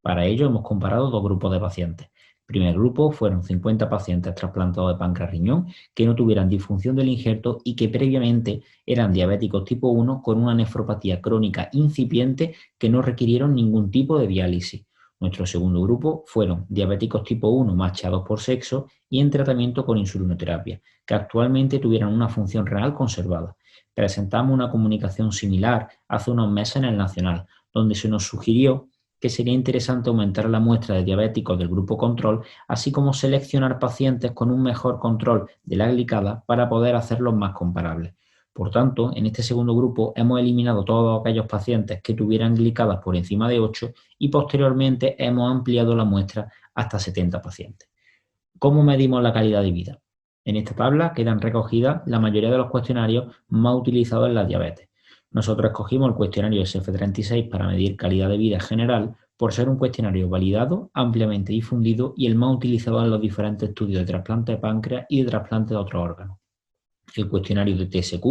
Para ello hemos comparado dos grupos de pacientes. El primer grupo fueron 50 pacientes trasplantados de páncreas-riñón que no tuvieran disfunción del injerto y que previamente eran diabéticos tipo 1 con una nefropatía crónica incipiente que no requirieron ningún tipo de diálisis. Nuestro segundo grupo fueron diabéticos tipo 1 machados por sexo y en tratamiento con insulinoterapia, que actualmente tuvieran una función renal conservada. Presentamos una comunicación similar hace unos meses en el Nacional, donde se nos sugirió que sería interesante aumentar la muestra de diabéticos del grupo control, así como seleccionar pacientes con un mejor control de la glicada para poder hacerlos más comparables. Por tanto, en este segundo grupo hemos eliminado todos aquellos pacientes que tuvieran glicadas por encima de 8 y posteriormente hemos ampliado la muestra hasta 70 pacientes. ¿Cómo medimos la calidad de vida? En esta tabla quedan recogidas la mayoría de los cuestionarios más utilizados en la diabetes. Nosotros escogimos el cuestionario SF36 para medir calidad de vida general por ser un cuestionario validado, ampliamente difundido y el más utilizado en los diferentes estudios de trasplante de páncreas y de trasplante de otros órganos. El cuestionario de TSQ,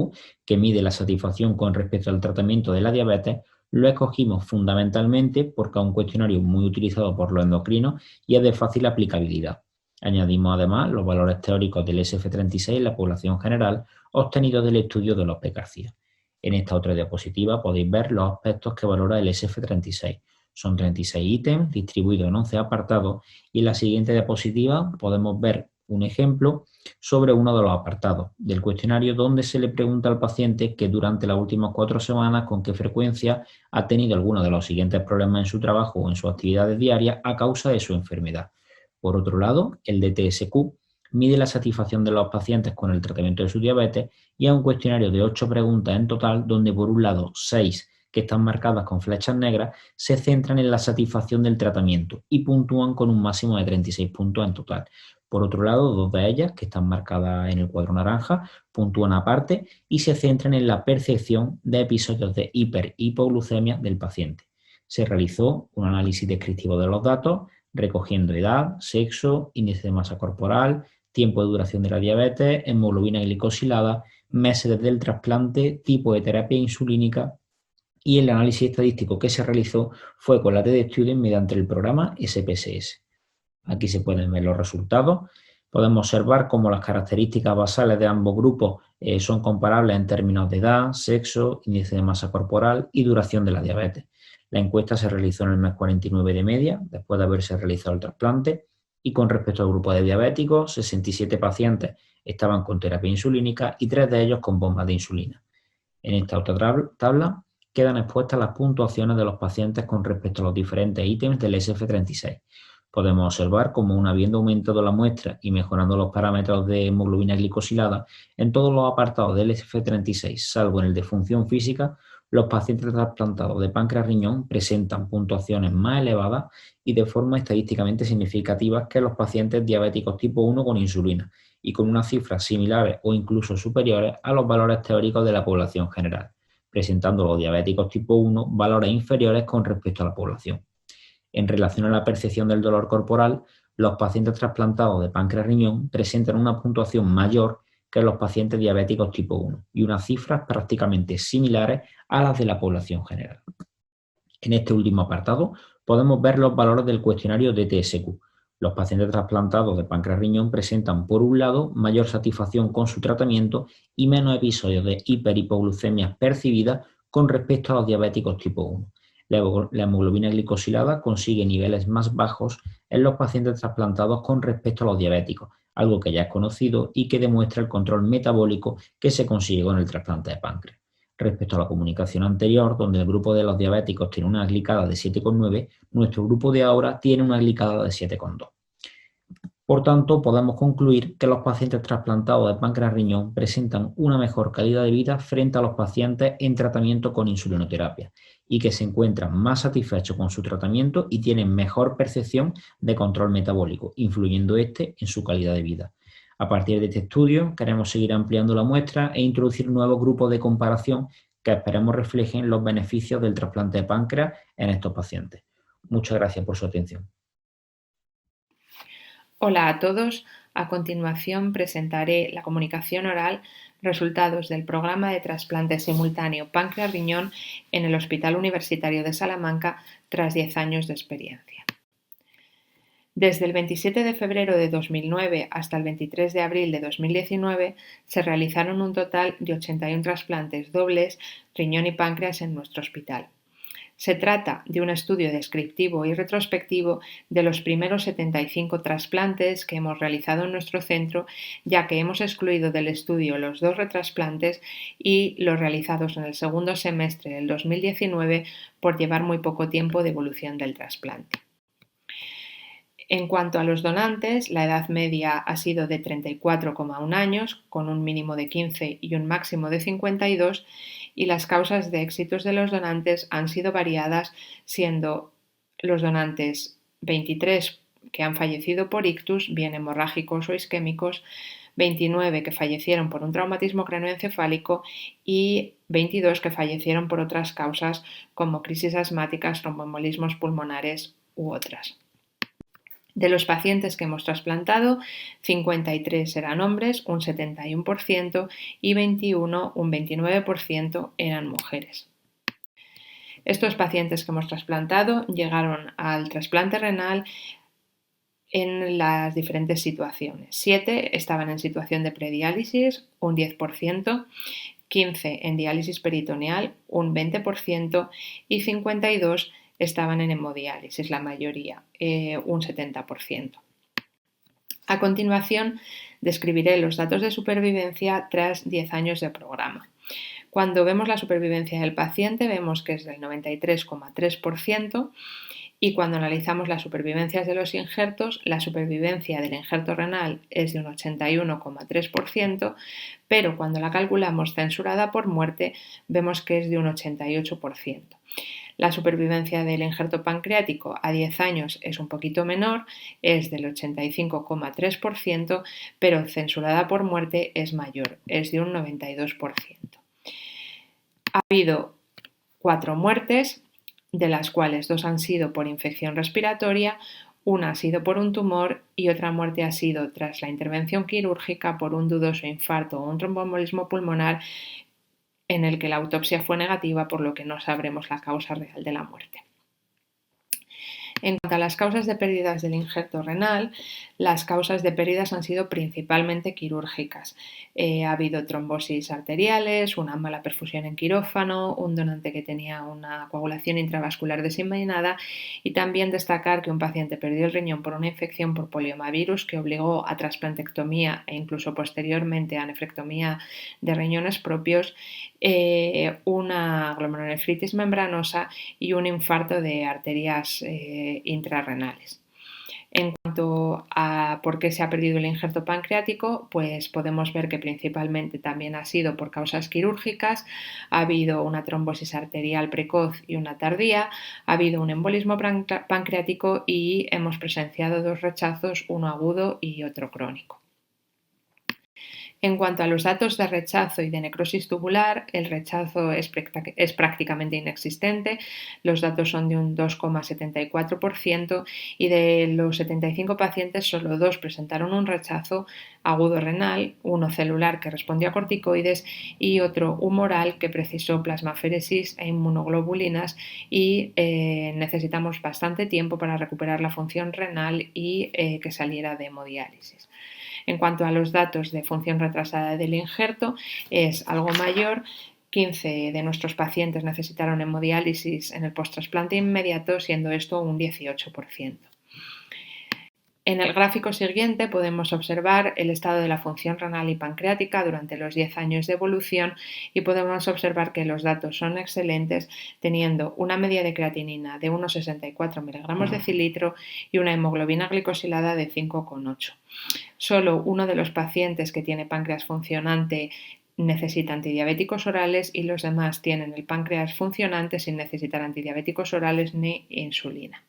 que mide la satisfacción con respecto al tratamiento de la diabetes, lo escogimos fundamentalmente porque es un cuestionario muy utilizado por los endocrinos y es de fácil aplicabilidad. Añadimos además los valores teóricos del SF36 en la población general obtenidos del estudio de López García. En esta otra diapositiva podéis ver los aspectos que valora el SF36. Son 36 ítems distribuidos en 11 apartados y en la siguiente diapositiva podemos ver un ejemplo sobre uno de los apartados del cuestionario donde se le pregunta al paciente que durante las últimas 4 semanas con qué frecuencia ha tenido alguno de los siguientes problemas en su trabajo o en sus actividades diarias a causa de su enfermedad. Por otro lado, el de TSQ mide la satisfacción de los pacientes con el tratamiento de su diabetes y es un cuestionario de 8 preguntas en total donde por un lado 6 que están marcadas con flechas negras se centran en la satisfacción del tratamiento y puntúan con un máximo de 36 puntos en total. Por otro lado, 2 de ellas, que están marcadas en el cuadro naranja, puntúan aparte y se centran en la percepción de episodios de hipoglucemia del paciente. Se realizó un análisis descriptivo de los datos, recogiendo edad, sexo, índice de masa corporal, tiempo de duración de la diabetes, hemoglobina glicosilada, meses desde el trasplante, tipo de terapia insulínica, y el análisis estadístico que se realizó fue con la TD Student mediante el programa SPSS. Aquí se pueden ver los resultados. Podemos observar cómo las características basales de ambos grupos son comparables en términos de edad, sexo, índice de masa corporal y duración de la diabetes. La encuesta se realizó en el mes 49 de media, después de haberse realizado el trasplante, y con respecto al grupo de diabéticos, 67 pacientes estaban con terapia insulínica y 3 de ellos con bombas de insulina. En esta otra tabla quedan expuestas las puntuaciones de los pacientes con respecto a los diferentes ítems del SF36. Podemos observar cómo habiendo aumentado la muestra y mejorando los parámetros de hemoglobina glicosilada en todos los apartados del SF36, salvo en el de función física, los pacientes trasplantados de páncreas-riñón presentan puntuaciones más elevadas y de forma estadísticamente significativa que los pacientes diabéticos tipo 1 con insulina, y con unas cifras similares o incluso superiores a los valores teóricos de la población general, presentando los diabéticos tipo 1 valores inferiores con respecto a la población. En relación a la percepción del dolor corporal, los pacientes trasplantados de páncreas-riñón presentan una puntuación mayor que los pacientes diabéticos tipo 1 y unas cifras prácticamente similares a las de la población general. En este último apartado podemos ver los valores del cuestionario DTSQ. Los pacientes trasplantados de páncreas-riñón presentan, por un lado, mayor satisfacción con su tratamiento y menos episodios de hiperhipoglucemias percibidas con respecto a los diabéticos tipo 1. La hemoglobina glicosilada consigue niveles más bajos en los pacientes trasplantados con respecto a los diabéticos, algo que ya es conocido y que demuestra el control metabólico que se consigue con el trasplante de páncreas. Respecto a la comunicación anterior, donde el grupo de los diabéticos tiene una glicada de 7,9, nuestro grupo de ahora tiene una glicada de 7,2. Por tanto, podemos concluir que los pacientes trasplantados de páncreas-riñón presentan una mejor calidad de vida frente a los pacientes en tratamiento con insulinoterapia y que se encuentran más satisfechos con su tratamiento y tienen mejor percepción de control metabólico, influyendo en su calidad de vida. A partir de este estudio, queremos seguir ampliando la muestra e introducir nuevos grupos de comparación que esperemos reflejen los beneficios del trasplante de páncreas en estos pacientes. Muchas gracias por su atención. Hola a todos. A continuación presentaré la comunicación oral, resultados del programa de trasplante simultáneo páncreas-riñón en el Hospital Universitario de Salamanca tras 10 años de experiencia. Desde el 27 de febrero de 2009 hasta el 23 de abril de 2019 se realizaron un total de 81 trasplantes dobles riñón y páncreas en nuestro hospital. Se trata de un estudio descriptivo y retrospectivo de los primeros 75 trasplantes que hemos realizado en nuestro centro, ya que hemos excluido del estudio los 2 retrasplantes y los realizados en el segundo semestre del 2019 por llevar muy poco tiempo de evolución del trasplante. En cuanto a los donantes, la edad media ha sido de 34,1 años, con un mínimo de 15 y un máximo de 52, y las causas de éxitos de los donantes han sido variadas, siendo los donantes 23 que han fallecido por ictus, bien hemorrágicos o isquémicos, 29 que fallecieron por un traumatismo craneoencefálico y 22 que fallecieron por otras causas como crisis asmáticas, tromboembolismos pulmonares u otras. De los pacientes que hemos trasplantado, 53 eran hombres, un 71%, y 21, un 29%, eran mujeres. Estos pacientes que hemos trasplantado llegaron al trasplante renal en las diferentes situaciones. 7 estaban en situación de prediálisis, un 10%, 15 en diálisis peritoneal, un 20%, y 52 estaban en hemodiálisis, la mayoría, un 70%. A continuación, describiré los datos de supervivencia tras 10 años de programa. Cuando vemos la supervivencia del paciente, vemos que es del 93,3%, y cuando analizamos las supervivencias de los injertos, la supervivencia del injerto renal es de un 81,3%, pero cuando la calculamos censurada por muerte, vemos que es de un 88%. La supervivencia del injerto pancreático a 10 años es un poquito menor, es del 85,3%, pero censurada por muerte es mayor, es de un 92%. Ha habido 4 muertes, de las cuales 2 han sido por infección respiratoria, una ha sido por un tumor y otra muerte ha sido tras la intervención quirúrgica por un dudoso infarto o un tromboembolismo pulmonar en el que la autopsia fue negativa, por lo que no sabremos la causa real de la muerte. En cuanto a las causas de pérdidas del injerto renal, las causas de pérdidas han sido principalmente quirúrgicas. Ha habido trombosis arteriales, una mala perfusión en quirófano, un donante que tenía una coagulación intravascular diseminada, y también destacar que un paciente perdió el riñón por una infección por poliomavirus que obligó a trasplantectomía e incluso posteriormente a nefrectomía de riñones propios, una glomerulonefritis membranosa y un infarto de arterias intrarrenales. En cuanto a por qué se ha perdido el injerto pancreático, pues podemos ver que principalmente también ha sido por causas quirúrgicas. Ha habido una trombosis arterial precoz y una tardía, ha habido un embolismo pancreático y hemos presenciado 2 rechazos, uno agudo y otro crónico. En cuanto a los datos de rechazo y de necrosis tubular, el rechazo es prácticamente inexistente, los datos son de un 2,74% y de los 75 pacientes solo 2 presentaron un rechazo agudo renal, uno celular que respondió a corticoides y otro humoral que precisó plasmaféresis e inmunoglobulinas y necesitamos bastante tiempo para recuperar la función renal y que saliera de hemodiálisis. En cuanto a los datos de función retrasada del injerto, es algo mayor. 15 de nuestros pacientes necesitaron hemodiálisis en el posttrasplante inmediato, siendo esto un 18%. En el gráfico siguiente podemos observar el estado de la función renal y pancreática durante los 10 años de evolución y podemos observar que los datos son excelentes, teniendo una media de creatinina de 1,64 miligramos de decilitro y una hemoglobina glicosilada de 5,8. Solo uno de los pacientes que tiene páncreas funcionante necesita antidiabéticos orales y los demás tienen el páncreas funcionante sin necesitar antidiabéticos orales ni insulina.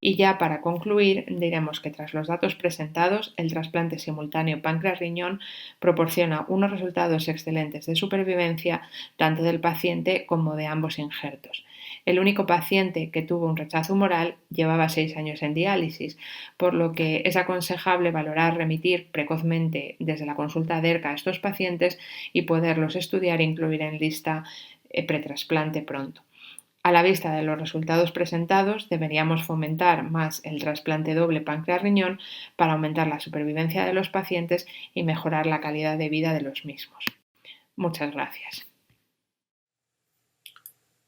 Y ya para concluir, diremos que tras los datos presentados, el trasplante simultáneo páncreas-riñón proporciona unos resultados excelentes de supervivencia tanto del paciente como de ambos injertos. El único paciente que tuvo un rechazo humoral llevaba 6 años en diálisis, por lo que es aconsejable valorar remitir precozmente desde la consulta de ERCA a estos pacientes y poderlos estudiar e incluir en lista pretrasplante pronto. A la vista de los resultados presentados, deberíamos fomentar más el trasplante doble páncreas-riñón para aumentar la supervivencia de los pacientes y mejorar la calidad de vida de los mismos. Muchas gracias.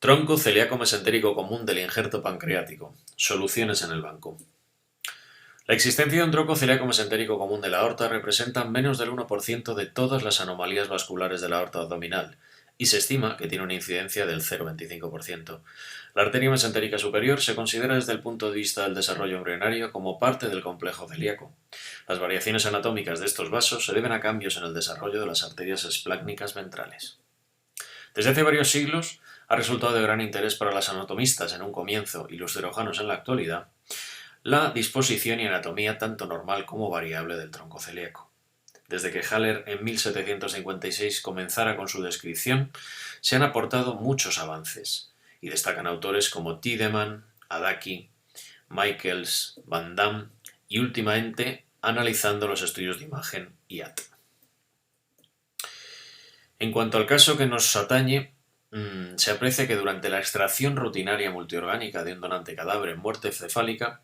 Tronco celíaco mesentérico común del injerto pancreático. Soluciones en el banco. La existencia de un tronco celíaco mesentérico común de la aorta representa menos del 1% de todas las anomalías vasculares de la aorta abdominal, y se estima que tiene una incidencia del 0,25%. La arteria mesentérica superior se considera desde el punto de vista del desarrollo embrionario como parte del complejo celíaco. Las variaciones anatómicas de estos vasos se deben a cambios en el desarrollo de las arterias esplácnicas ventrales. Desde hace varios siglos ha resultado de gran interés para los anatomistas en un comienzo y los cirujanos en la actualidad la disposición y anatomía tanto normal como variable del tronco celíaco. Desde que Haller en 1756 comenzara con su descripción, se han aportado muchos avances, y destacan autores como Tiedemann, Adachi, Michaels, Van Damme y últimamente analizando los estudios de imagen IAT. En cuanto al caso que nos atañe, se aprecia que durante la extracción rutinaria multiorgánica de un donante cadáver en muerte cefálica,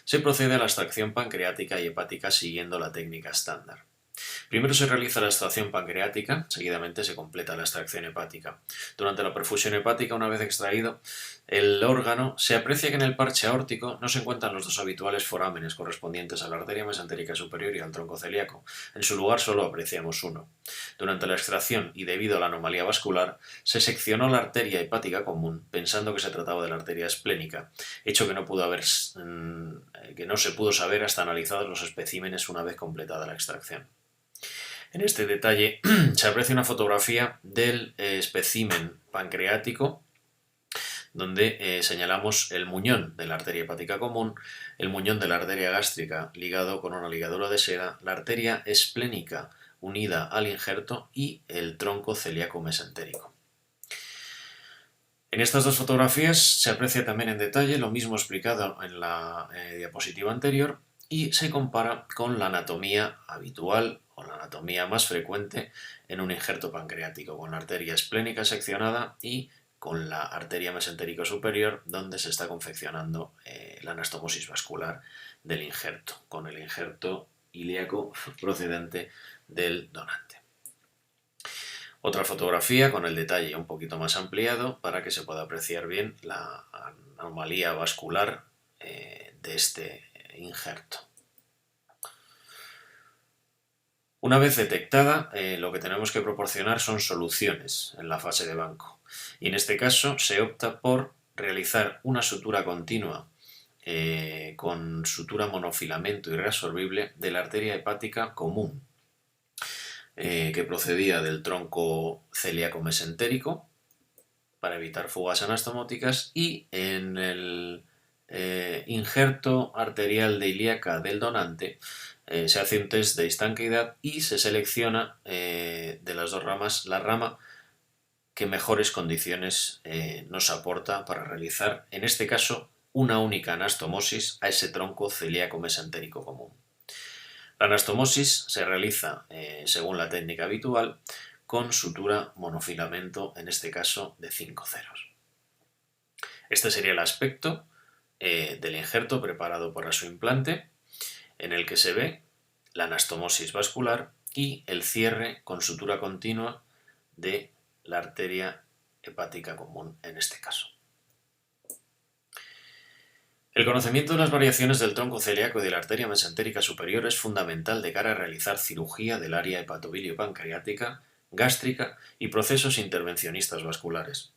se procede a la extracción pancreática y hepática siguiendo la técnica estándar. Primero se realiza la extracción pancreática, seguidamente se completa la extracción hepática. Durante la perfusión hepática, una vez extraído el órgano, se aprecia que en el parche aórtico no se encuentran los dos habituales forámenes correspondientes a la arteria mesentérica superior y al tronco celíaco. En su lugar solo apreciamos uno. Durante la extracción y debido a la anomalía vascular, se seccionó la arteria hepática común, pensando que se trataba de la arteria esplénica, hecho que no se pudo saber hasta analizados los especímenes una vez completada la extracción. En este detalle se aprecia una fotografía del espécimen pancreático donde señalamos el muñón de la arteria hepática común, el muñón de la arteria gástrica ligado con una ligadura de seda, la arteria esplénica unida al injerto y el tronco celíaco mesentérico. En estas dos fotografías se aprecia también en detalle lo mismo explicado en la diapositiva anterior y se compara con la anatomía habitual o la anatomía más frecuente en un injerto pancreático, con la arteria esplénica seccionada y con la arteria mesentérico superior, donde se está confeccionando la anastomosis vascular del injerto, con el injerto ilíaco procedente del donante. Otra fotografía con el detalle un poquito más ampliado para que se pueda apreciar bien la anomalía vascular de este injerto. Una vez detectada, lo que tenemos que proporcionar son soluciones en la fase de banco. Y en este caso se opta por realizar una sutura continua con sutura monofilamento y reabsorbible de la arteria hepática común, que procedía del tronco celíaco mesentérico para evitar fugas anastomóticas, y en el injerto arterial de ilíaca del donante se hace un test de estanqueidad y se selecciona de las dos ramas la rama que mejores condiciones nos aporta para realizar, en este caso, una única anastomosis a ese tronco celíaco mesentérico común. La anastomosis se realiza, según la técnica habitual, con sutura monofilamento, en este caso de 5 ceros. Este sería el aspecto del injerto preparado para su implante, en el que se ve la anastomosis vascular y el cierre con sutura continua de la arteria hepática común en este caso. El conocimiento de las variaciones del tronco celíaco y de la arteria mesentérica superior es fundamental de cara a realizar cirugía del área hepatobilio-pancreática, gástrica y procesos intervencionistas vasculares.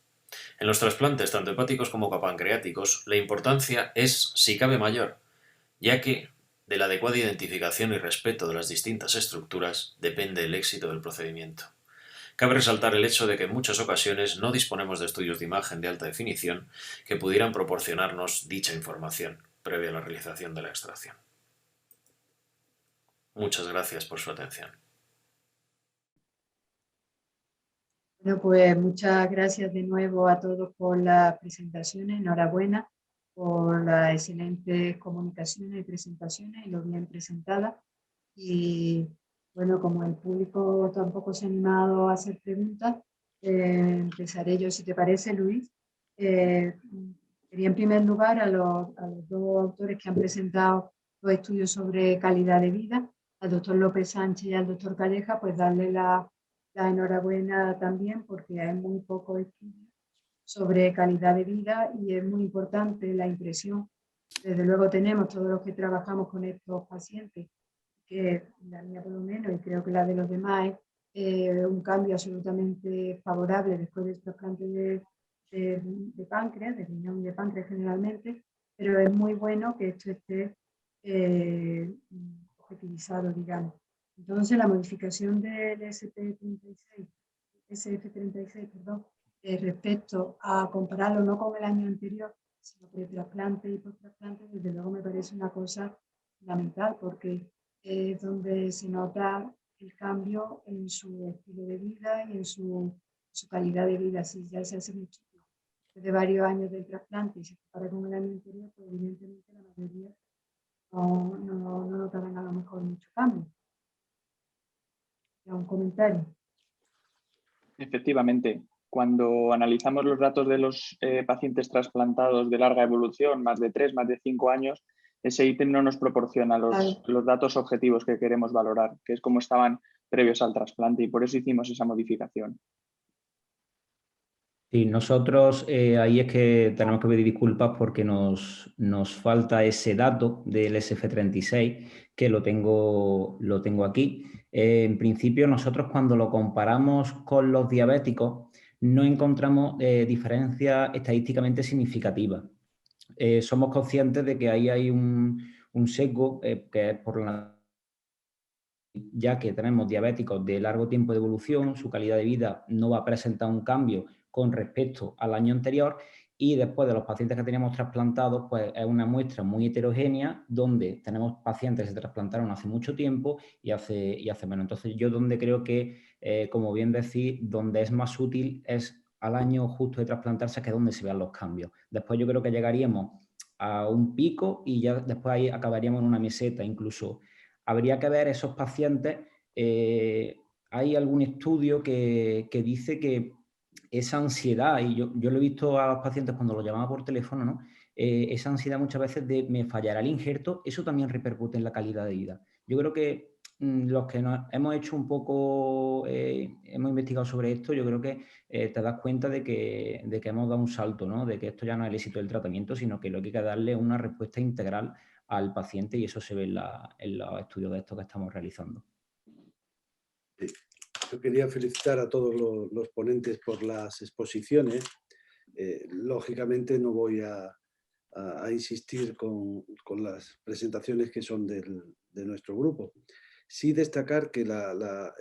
En los trasplantes tanto hepáticos como pancreáticos, la importancia es, si cabe, mayor, ya que de la adecuada identificación y respeto de las distintas estructuras depende el éxito del procedimiento. Cabe resaltar el hecho de que en muchas ocasiones no disponemos de estudios de imagen de alta definición que pudieran proporcionarnos dicha información previa a la realización de la extracción. Muchas gracias por su atención. Bueno, pues muchas gracias de nuevo a todos por las presentaciones. Enhorabuena por las excelentes comunicaciones y presentaciones y lo bien presentadas. Y bueno, como el público tampoco se ha animado a hacer preguntas, empezaré yo, si te parece, Luis. Quería en primer lugar a los dos autores que han presentado los estudios sobre calidad de vida, al doctor López Sánchez y al doctor Calleja, pues darle la enhorabuena también, porque hay muy pocos estudios sobre calidad de vida y es muy importante la impresión. Desde luego tenemos todos los que trabajamos con estos pacientes, que la mía por lo menos, y creo que la de los demás, es un cambio absolutamente favorable después del trasplante de páncreas, de riñón y de páncreas generalmente, pero es muy bueno que esto esté objetivizado, digamos. Entonces, la modificación del SF36, perdón, respecto a compararlo no con el año anterior, sino pre-trasplante y post-trasplante, desde luego me parece una cosa fundamental, porque es donde se nota el cambio en su estilo de vida y en su calidad de vida. Si ya se hace mucho desde varios años del trasplante y se compara con el año anterior, pues evidentemente la mayoría no notarán a lo mejor mucho cambio. Un comentario. Efectivamente, cuando analizamos los datos de los pacientes trasplantados de larga evolución, más de 3, más de 5 años, ese ítem no nos proporciona los datos objetivos que queremos valorar, que es como estaban previos al trasplante, y por eso hicimos esa modificación. Sí, nosotros ahí es que tenemos que pedir disculpas porque nos falta ese dato del SF36, que lo tengo aquí. En principio, nosotros cuando lo comparamos con los diabéticos no encontramos diferencias estadísticamente significativas. Somos conscientes de que ahí hay un sesgo que es por ya que tenemos diabéticos de largo tiempo de evolución, su calidad de vida no va a presentar un cambio con respecto al año anterior, y después de los pacientes que teníamos trasplantados, pues es una muestra muy heterogénea donde tenemos pacientes que se trasplantaron hace mucho tiempo y hace menos. Entonces yo donde creo que, como bien decís, donde es más útil es al año justo de trasplantarse, que es donde se vean los cambios. Después yo creo que llegaríamos a un pico y ya después ahí acabaríamos en una meseta. Incluso habría que ver esos pacientes. Hay algún estudio que dice que esa ansiedad, y yo lo he visto a los pacientes cuando los llamaba por teléfono, ¿no? Esa ansiedad muchas veces de me fallará el injerto, eso también repercute en la calidad de vida. Yo creo que los que hemos hecho un poco, hemos investigado sobre esto, yo creo que te das cuenta de que hemos dado un salto, ¿no? De que esto ya no es el éxito del tratamiento, sino que lo que hay que darle una respuesta integral al paciente, y eso se ve en los estudios de estos que estamos realizando. Sí. Yo quería felicitar a todos los ponentes por las exposiciones. Lógicamente no voy a insistir con las presentaciones que son de nuestro grupo. Sí destacar que la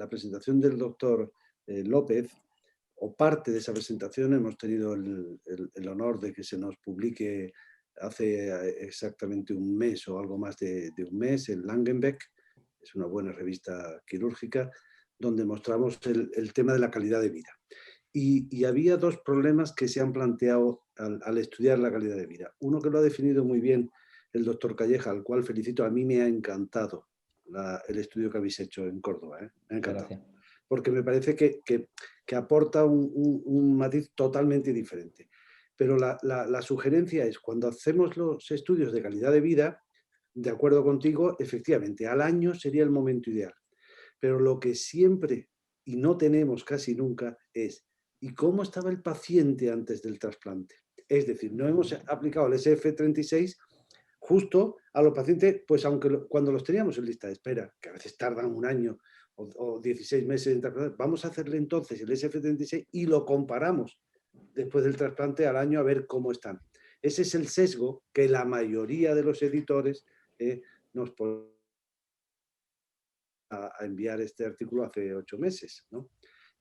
presentación del doctor López, o parte de esa presentación, hemos tenido el honor de que se nos publique hace exactamente un mes o algo más de un mes en Langenbeck, es una buena revista quirúrgica, donde mostramos el tema de la calidad de vida. Y había dos problemas que se han planteado al estudiar la calidad de vida. Uno que lo ha definido muy bien el doctor Calleja, al cual felicito. A mí me ha encantado el estudio que habéis hecho en Córdoba. Me ha encantado. Gracias. Porque me parece que aporta un matiz totalmente diferente. Pero la sugerencia es, cuando hacemos los estudios de calidad de vida, de acuerdo contigo, efectivamente, al año sería el momento ideal. Pero lo que siempre, y no tenemos casi nunca, es ¿y cómo estaba el paciente antes del trasplante? Es decir, no hemos aplicado el SF36 justo a los pacientes, pues aunque cuando los teníamos en lista de espera, que a veces tardan un año o 16 meses en trasplante, vamos a hacerle entonces el SF36 y lo comparamos después del trasplante al año a ver cómo están. Ese es el sesgo que la mayoría de los editores nos ponen a enviar este artículo hace 8 meses, ¿no?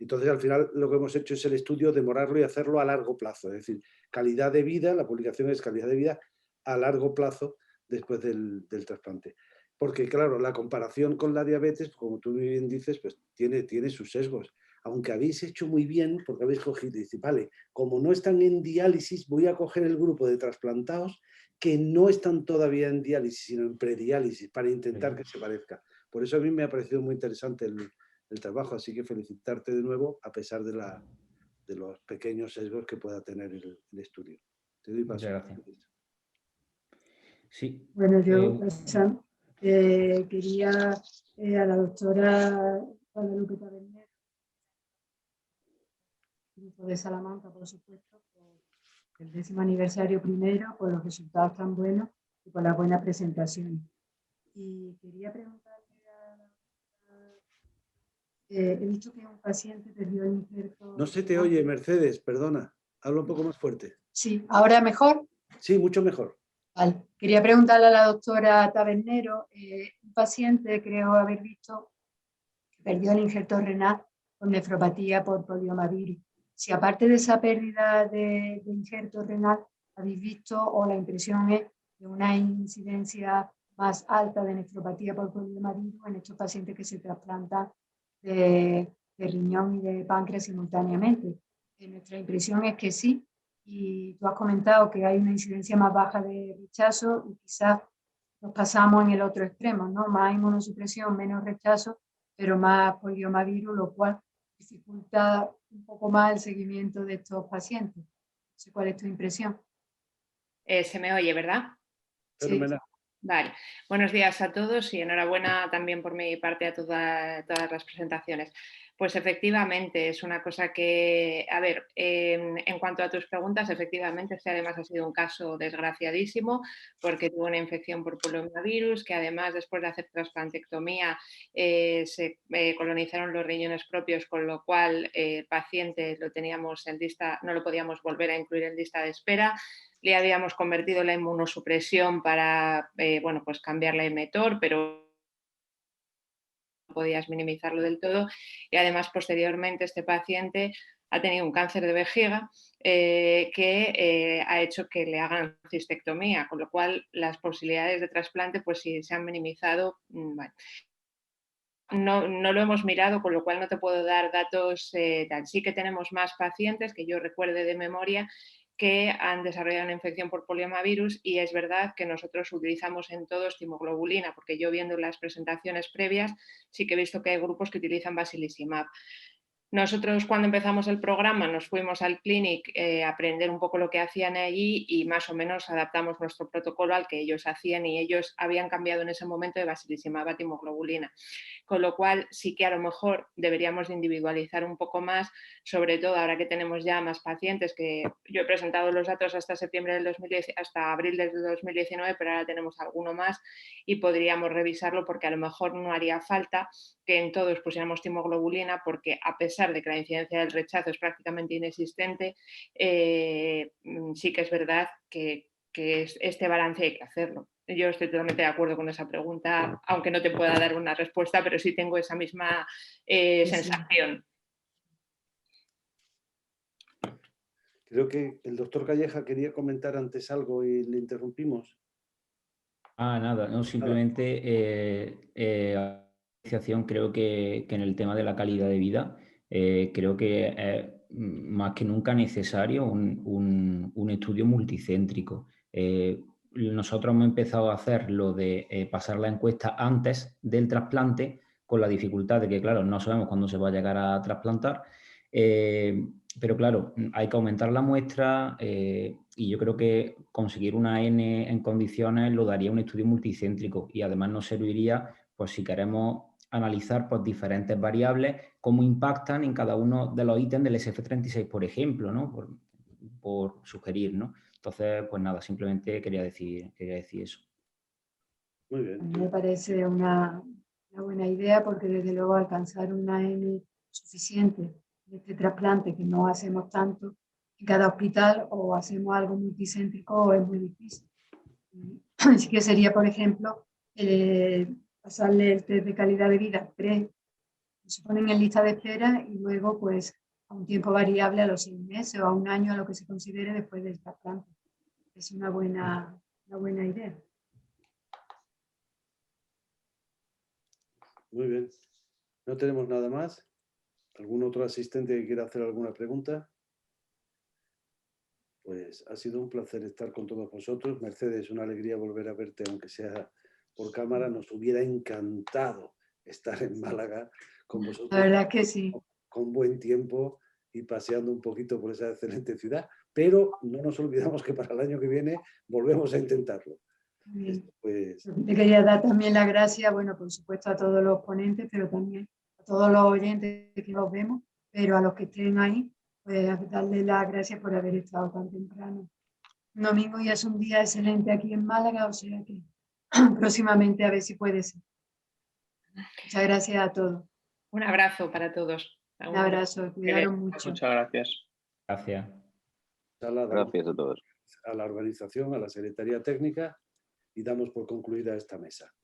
Entonces, al final, lo que hemos hecho es el estudio, demorarlo y hacerlo a largo plazo. Es decir, calidad de vida, la publicación es calidad de vida a largo plazo después del trasplante. Porque, claro, la comparación con la diabetes, como tú muy bien dices, pues tiene sus sesgos. Aunque habéis hecho muy bien, porque habéis cogido y dice, vale, como no están en diálisis, voy a coger el grupo de trasplantados que no están todavía en diálisis, sino en prediálisis, para intentar que se parezca. Por eso a mí me ha parecido muy interesante el trabajo, así que felicitarte de nuevo, a pesar de los pequeños sesgos que pueda tener el estudio. Te doy paso. Muchas gracias. Sí. Bueno, yo quería a la doctora Guadalupe Taberner, grupo de Salamanca, por supuesto, por el 10º aniversario primero, por los resultados tan buenos y por las buenas presentaciones. Y quería preguntarle he dicho que un paciente perdió el injerto. No se te oye, Mercedes, perdona. Habla un poco más fuerte. Sí, ¿ahora mejor? Sí, mucho mejor. Vale. Quería preguntarle a la doctora Tabernero, un paciente, creo haber visto, que perdió el injerto renal con nefropatía por poliomavirus. Si aparte de esa pérdida de injerto renal, habéis visto o la impresión es de una incidencia más alta de nefropatía por poliomavirus en estos pacientes que se trasplantan de riñón y de páncreas simultáneamente. Nuestra impresión es que sí, y tú has comentado que hay una incidencia más baja de rechazo y quizás nos pasamos en el otro extremo, ¿no? Más inmunosupresión, menos rechazo, pero más poliomavirus, lo cual dificulta un poco más el seguimiento de estos pacientes. No sé cuál es tu impresión. Se me oye, ¿verdad? Sí. Vale, buenos días a todos y enhorabuena también por mi parte a todas las presentaciones. Pues efectivamente es una cosa que, a ver, en cuanto a tus preguntas, efectivamente este además ha sido un caso desgraciadísimo porque tuvo una infección por poliomavirus, que además después de hacer trasplantectomía se colonizaron los riñones propios, con lo cual el paciente lo teníamos en lista, no lo podíamos volver a incluir en lista de espera. Le habíamos convertido la inmunosupresión para bueno, pues cambiar la mTOR, pero no podías minimizarlo del todo. Y además, posteriormente, este paciente ha tenido un cáncer de vejiga que ha hecho que le hagan cistectomía, con lo cual las posibilidades de trasplante pues sí se han minimizado. Bueno. No lo hemos mirado, con lo cual no te puedo dar datos tal. Sí que tenemos más pacientes que yo recuerde de memoria que han desarrollado una infección por poliomavirus y es verdad que nosotros utilizamos en todos timoglobulina, porque yo viendo las presentaciones previas sí que he visto que hay grupos que utilizan basilizumab. Nosotros cuando empezamos el programa nos fuimos al clinic a aprender un poco lo que hacían allí y más o menos adaptamos nuestro protocolo al que ellos hacían y ellos habían cambiado en ese momento de basilizumab a timoglobulina. Con lo cual sí que a lo mejor deberíamos de individualizar un poco más, sobre todo ahora que tenemos ya más pacientes, que yo he presentado los datos hasta septiembre del 2010, hasta abril del 2019, pero ahora tenemos alguno más y podríamos revisarlo porque a lo mejor no haría falta que en todos pusiéramos timoglobulina porque a pesar de que la incidencia del rechazo es prácticamente inexistente, sí que es verdad que este balance hay que hacerlo. Yo estoy totalmente de acuerdo con esa pregunta, aunque no te pueda dar una respuesta, pero sí tengo esa misma sensación. Creo que el doctor Calleja quería comentar antes algo y le interrumpimos. Nada, no, simplemente creo que en el tema de la calidad de vida, creo que es más que nunca necesario un estudio multicéntrico. Nosotros hemos empezado a hacer lo de pasar la encuesta antes del trasplante, con la dificultad de que, claro, no sabemos cuándo se va a llegar a trasplantar. Pero claro, hay que aumentar la muestra y yo creo que conseguir una N en condiciones lo daría un estudio multicéntrico y además nos serviría, pues si queremos analizar pues, diferentes variables, cómo impactan en cada uno de los ítems del SF36, por ejemplo, ¿no? Por sugerir, ¿no? Entonces, pues nada, simplemente quería decir eso. Muy bien. A mí me parece una buena idea porque desde luego alcanzar una N suficiente de este trasplante, que no hacemos tanto en cada hospital o hacemos algo multicéntrico, es muy difícil. Así que sería, por ejemplo, pasarle el test de calidad de vida se ponen en lista de espera y luego pues a un tiempo variable a los 6 meses o a un año a lo que se considere después del trasplante. Es una buena idea. Muy bien. ¿No tenemos nada más? ¿Algún otro asistente que quiera hacer alguna pregunta? Pues ha sido un placer estar con todos vosotros. Mercedes, una alegría volver a verte, aunque sea por cámara. Nos hubiera encantado estar en Málaga con vosotros. La verdad que sí. Con buen tiempo y paseando un poquito por esa excelente ciudad. Pero no nos olvidamos que para el año que viene volvemos a intentarlo. Pues... Le quería dar también las gracias, bueno, por supuesto a todos los ponentes, pero también a todos los oyentes que los vemos, pero a los que estén ahí, pues darles las gracias por haber estado tan temprano. Un domingo ya es un día excelente aquí en Málaga, o sea que próximamente a ver si puede ser. Muchas gracias a todos. Un abrazo para todos. Un abrazo, cuidaros mucho. Muchas gracias. Gracias. Gracias a todos. A la organización, a la Secretaría Técnica y damos por concluida esta mesa.